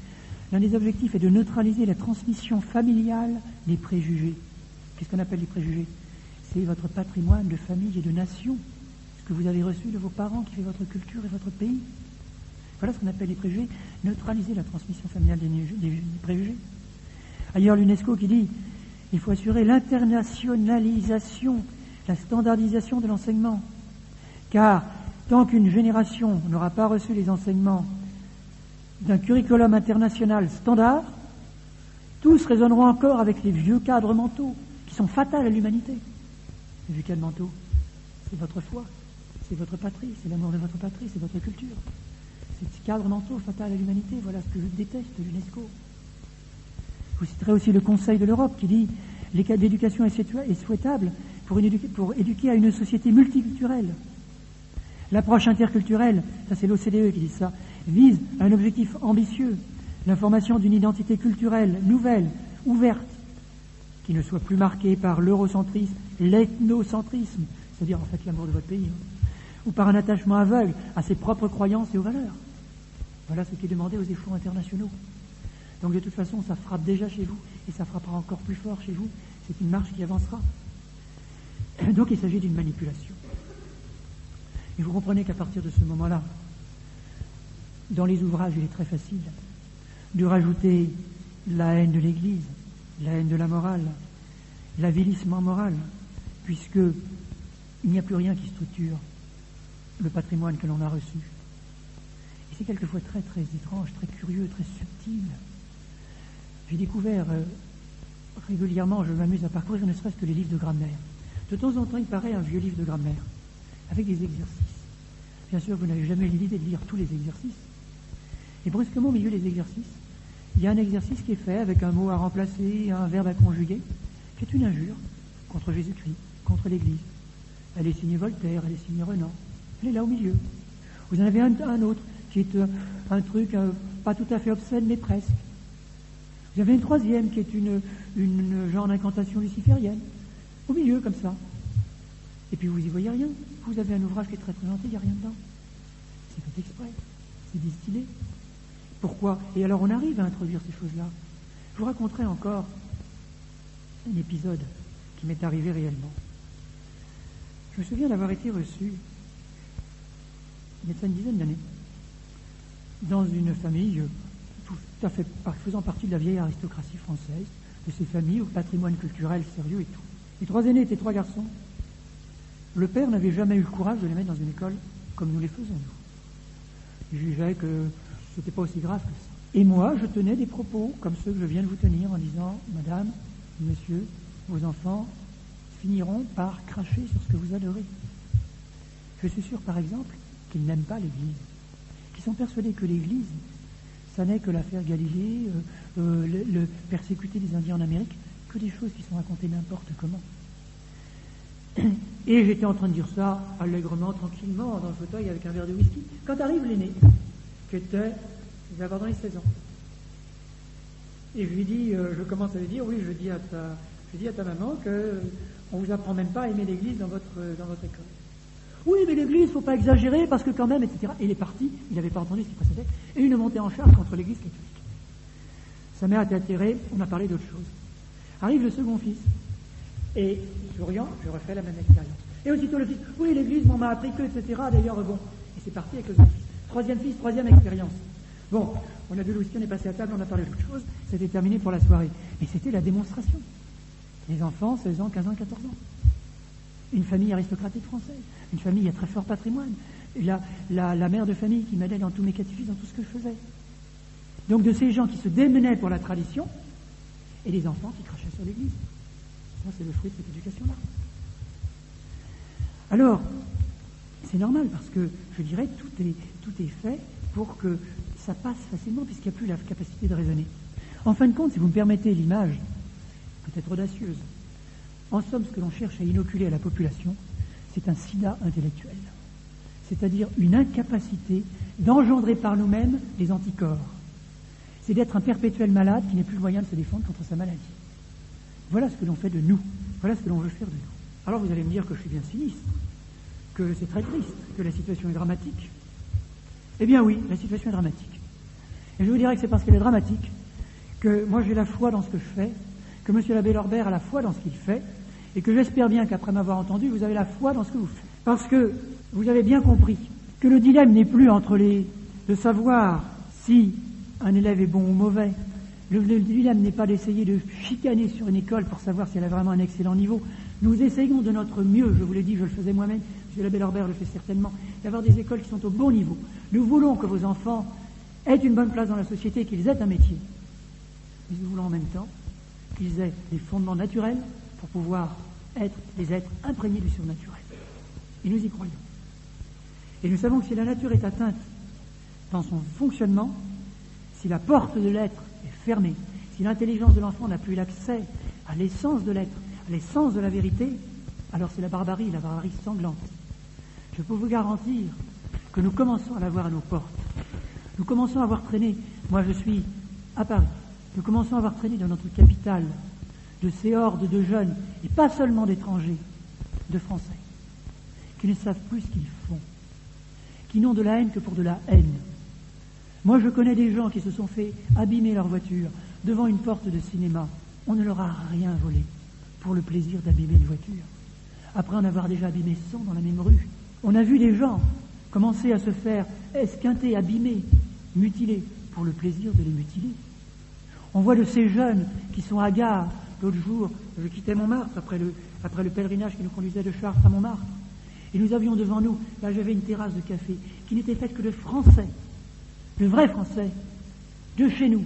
l'un des objectifs est de neutraliser la transmission familiale des préjugés. Qu'est-ce qu'on appelle les préjugés? C'est votre patrimoine de famille et de nation, ce que vous avez reçu de vos parents qui fait votre culture et votre pays. Voilà ce qu'on appelle les préjugés, neutraliser la transmission familiale des préjugés. Ailleurs, l'UNESCO qui dit il faut assurer l'internationalisation la standardisation de l'enseignement. Car tant qu'une génération n'aura pas reçu les enseignements d'un curriculum international standard, tous raisonneront encore avec les vieux cadres mentaux qui sont fatals à l'humanité. Les vieux cadres mentaux, c'est votre foi, c'est votre patrie, c'est l'amour de votre patrie, c'est votre culture. Ces cadres mentaux fatals à l'humanité, voilà ce que je déteste de l'UNESCO. Vous citerez aussi le Conseil de l'Europe qui dit « L'éducation est souhaitable pour éduquer à une société multiculturelle. » L'approche interculturelle, ça c'est l'OCDE qui dit ça, vise un objectif ambitieux, la formation d'une identité culturelle nouvelle, ouverte, qui ne soit plus marquée par l'eurocentrisme, l'ethnocentrisme, c'est-à-dire en fait l'amour de votre pays, ou par un attachement aveugle à ses propres croyances et aux valeurs. Voilà ce qui est demandé aux échelons internationaux. Donc de toute façon, ça frappe déjà chez vous, et ça frappera encore plus fort chez vous. C'est une marche qui avancera. Donc il s'agit d'une manipulation. Et vous comprenez qu'à partir de ce moment-là, dans les ouvrages, il est très facile de rajouter la haine de l'Église, la haine de la morale, l'avilissement moral, puisque il n'y a plus rien qui structure le patrimoine que l'on a reçu. Et c'est quelquefois très très étrange, très curieux, très subtil. J'ai découvert régulièrement, je m'amuse à parcourir ne serait-ce que les livres de grammaire. De temps en temps, il paraît un vieux livre de grammaire, avec des exercices. Bien sûr, vous n'avez jamais eu l'idée de lire tous les exercices. Et brusquement, au milieu des exercices, il y a un exercice qui est fait avec un mot à remplacer, un verbe à conjuguer, qui est une injure contre Jésus-Christ, contre l'Église. Elle est signée Voltaire, elle est signée Renan. Elle est là au milieu. Vous en avez un autre qui est un truc pas tout à fait obscène, mais presque. Vous avez une troisième qui est une genre d'incantation luciférienne. Au milieu, comme ça. Et puis vous y voyez rien. Vous avez un ouvrage qui est très présenté, il n'y a rien dedans. C'est fait exprès. C'est distillé. Pourquoi? Et alors on arrive à introduire ces choses-là. Je vous raconterai encore un épisode qui m'est arrivé réellement. Je me souviens d'avoir été reçu, il y a une dizaine d'années, dans une famille tout à fait faisant partie de la vieille aristocratie française, de ces familles au patrimoine culturel sérieux et tout. Les trois aînés étaient trois garçons. Le père n'avait jamais eu le courage de les mettre dans une école comme nous les faisons, nous. Il jugeait que c'était pas aussi grave que ça. Et moi, je tenais des propos comme ceux que je viens de vous tenir en disant « Madame, monsieur, vos enfants finiront par cracher sur ce que vous adorez. » Je suis sûr, par exemple, qu'ils n'aiment pas l'Église, qu'ils sont persuadés que l'Église, ça n'est que l'affaire Galilée, le persécuté des Indiens en Amérique, que des choses qui sont racontées n'importe comment. Et j'étais en train de dire ça allègrement, tranquillement, dans le fauteuil avec un verre de whisky, quand arrive l'aîné, qui était, il devait avoir dans les 16 ans. Et je lui dis, je commence à lui dire, oui, je dis à ta maman que on vous apprend même pas à aimer l'Église dans votre école. Oui, mais l'Église, faut pas exagérer, parce que quand même, etc. Et il est parti, il n'avait pas entendu ce qui précédait, et une montée en charge contre l'Église catholique. Sa mère était atterrée, on a parlé d'autre chose. Arrive le second fils, et souriant, je refais la même expérience. Et aussitôt le fils, oui, l'Église m'en m'a appris que, etc. D'ailleurs, bon, et c'est parti avec le second fils. Troisième fils, troisième expérience. Bon, on a bu le whisky, on est passé à table, on a parlé d'autre chose, c'était terminé pour la soirée. Et c'était la démonstration. Les enfants, 16 ans, 15 ans, 14 ans. Une famille aristocratique française, une famille à très fort patrimoine, la mère de famille qui m'aidait dans tous mes catéchismes, dans tout ce que je faisais. Donc de ces gens qui se démenaient pour la tradition, et des enfants qui crachaient sur l'Église. Ça, c'est le fruit de cette éducation-là. Alors, c'est normal, parce que, je dirais, tout est fait pour que ça passe facilement, puisqu'il n'y a plus la capacité de raisonner. En fin de compte, si vous me permettez l'image, peut-être audacieuse, en somme, ce que l'on cherche à inoculer à la population, c'est un sida intellectuel. C'est-à-dire une incapacité d'engendrer par nous-mêmes des anticorps. C'est d'être un perpétuel malade qui n'a plus le moyen de se défendre contre sa maladie. Voilà ce que l'on fait de nous. Voilà ce que l'on veut faire de nous. Alors vous allez me dire que je suis bien sinistre, que c'est très triste, que la situation est dramatique. Eh bien oui, la situation est dramatique. Et je vous dirais que c'est parce qu'elle est dramatique que moi j'ai la foi dans ce que je fais, que M. l'abbé Lorbert a la foi dans ce qu'il fait, et que j'espère bien qu'après m'avoir entendu, vous avez la foi dans ce que vous faites. Parce que vous avez bien compris que le dilemme n'est plus entre de savoir si un élève est bon ou mauvais, Le dilemme n'est pas d'essayer de chicaner sur une école pour savoir si elle a vraiment un excellent niveau. Nous essayons de notre mieux, je vous l'ai dit, je le faisais moi-même, M. Labelle-Orbert le fait certainement, d'avoir des écoles qui sont au bon niveau. Nous voulons que vos enfants aient une bonne place dans la société, qu'ils aient un métier. Mais nous voulons en même temps qu'ils aient des fondements naturels pour pouvoir être des êtres imprégnés du surnaturel. Et nous y croyons. Et nous savons que si la nature est atteinte dans son fonctionnement, si la porte de l'être est fermée, si l'intelligence de l'enfant n'a plus l'accès à l'essence de l'être, à l'essence de la vérité, alors c'est la barbarie sanglante. Je peux vous garantir que nous commençons à la voir à nos portes. Nous commençons à voir traîner, moi je suis à Paris, nous commençons à voir traîner dans notre capitale de ces hordes de jeunes, et pas seulement d'étrangers, de Français, qui ne savent plus ce qu'ils font, qui n'ont de la haine que pour de la haine. Moi, je connais des gens qui se sont fait abîmer leur voiture devant une porte de cinéma. On ne leur a rien volé pour le plaisir d'abîmer une voiture, après en avoir déjà abîmé 100 dans la même rue. On a vu des gens commencer à se faire esquinter, abîmer, mutiler, pour le plaisir de les mutiler. On voit de ces jeunes qui sont hagards. L'autre jour, je quittais Montmartre après le pèlerinage qui nous conduisait de Chartres à Montmartre. Et nous avions devant nous, là j'avais une terrasse de café, qui n'était faite que de Français, de vrais Français, de chez nous.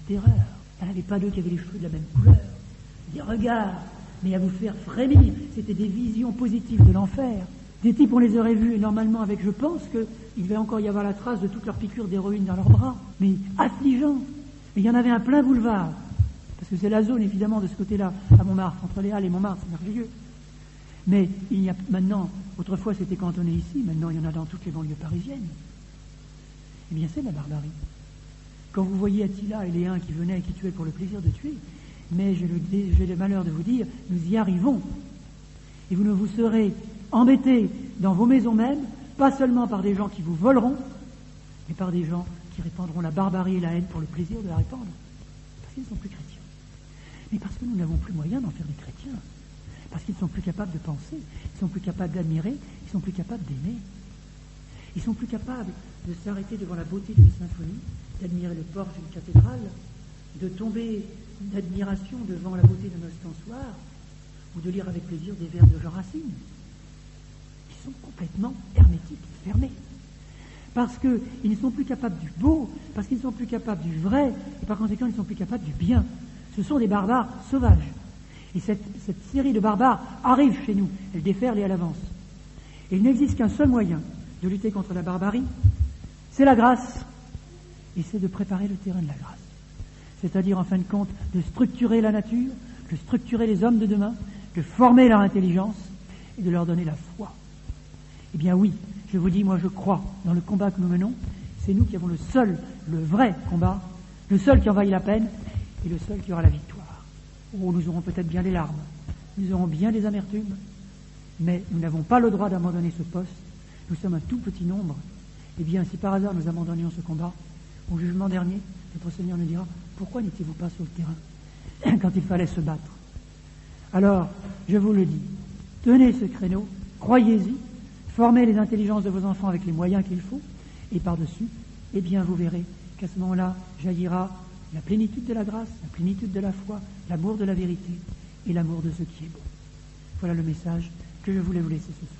Terreur. Il n'y en avait pas d'eux qui avaient les cheveux de la même couleur. Des regards, mais à vous faire frémir. C'était des visions positives de l'enfer. Des types, on les aurait vus normalement avec, je pense qu'il devait encore y avoir la trace de toutes leurs piqûres d'héroïne dans leurs bras. Mais affligeants. Mais il y en avait un plein boulevard. Parce que c'est la zone, évidemment, de ce côté-là, à Montmartre, entre les Halles et Montmartre, c'est merveilleux. Mais il y a maintenant, autrefois c'était cantonné ici, maintenant il y en a dans toutes les banlieues parisiennes. Eh bien, c'est la barbarie. Quand vous voyez Attila et les uns qui venaient et qui tuaient pour le plaisir de tuer, mais j'ai le malheur de vous dire, nous y arrivons. Et vous ne vous serez embêtés dans vos maisons même, pas seulement par des gens qui vous voleront, mais par des gens qui répandront la barbarie et la haine pour le plaisir de la répandre. Parce qu'ils ne sont plus chrétiens. Mais parce que nous n'avons plus moyen d'en faire des chrétiens. Parce qu'ils ne sont plus capables de penser, ils ne sont plus capables d'admirer, ils ne sont plus capables d'aimer. Ils ne sont plus capables de s'arrêter devant la beauté d'une symphonie, d'admirer le porche d'une cathédrale, de tomber d'admiration devant la beauté d'un ostensoir, ou de lire avec plaisir des vers de Jean Racine. Ils sont complètement hermétiques, fermés. Parce qu'ils ne sont plus capables du beau, parce qu'ils ne sont plus capables du vrai, et par conséquent, ils ne sont plus capables du bien. Ce sont des barbares sauvages. Et cette série de barbares arrive chez nous, elle déferle et elle avance. Et il n'existe qu'un seul moyen de lutter contre la barbarie, c'est la grâce, et c'est de préparer le terrain de la grâce. C'est-à-dire, en fin de compte, de structurer la nature, de structurer les hommes de demain, de former leur intelligence et de leur donner la foi. Eh bien oui, je vous dis, moi je crois dans le combat que nous menons, c'est nous qui avons le vrai combat, le seul qui en vaille la peine, et le seul qui aura la victoire. Oh, nous aurons peut-être bien des larmes, nous aurons bien des amertumes, mais nous n'avons pas le droit d'abandonner ce poste. Nous sommes un tout petit nombre. Eh bien, si par hasard nous abandonnions ce combat, au jugement dernier, notre Seigneur nous dira, pourquoi n'étiez-vous pas sur le terrain quand il fallait se battre? Alors, je vous le dis, tenez ce créneau, croyez-y, formez les intelligences de vos enfants avec les moyens qu'il faut, et par-dessus, eh bien, vous verrez qu'à ce moment-là, jaillira la plénitude de la grâce, la plénitude de la foi, l'amour de la vérité et l'amour de ce qui est beau. Voilà le message que je voulais vous laisser ce soir.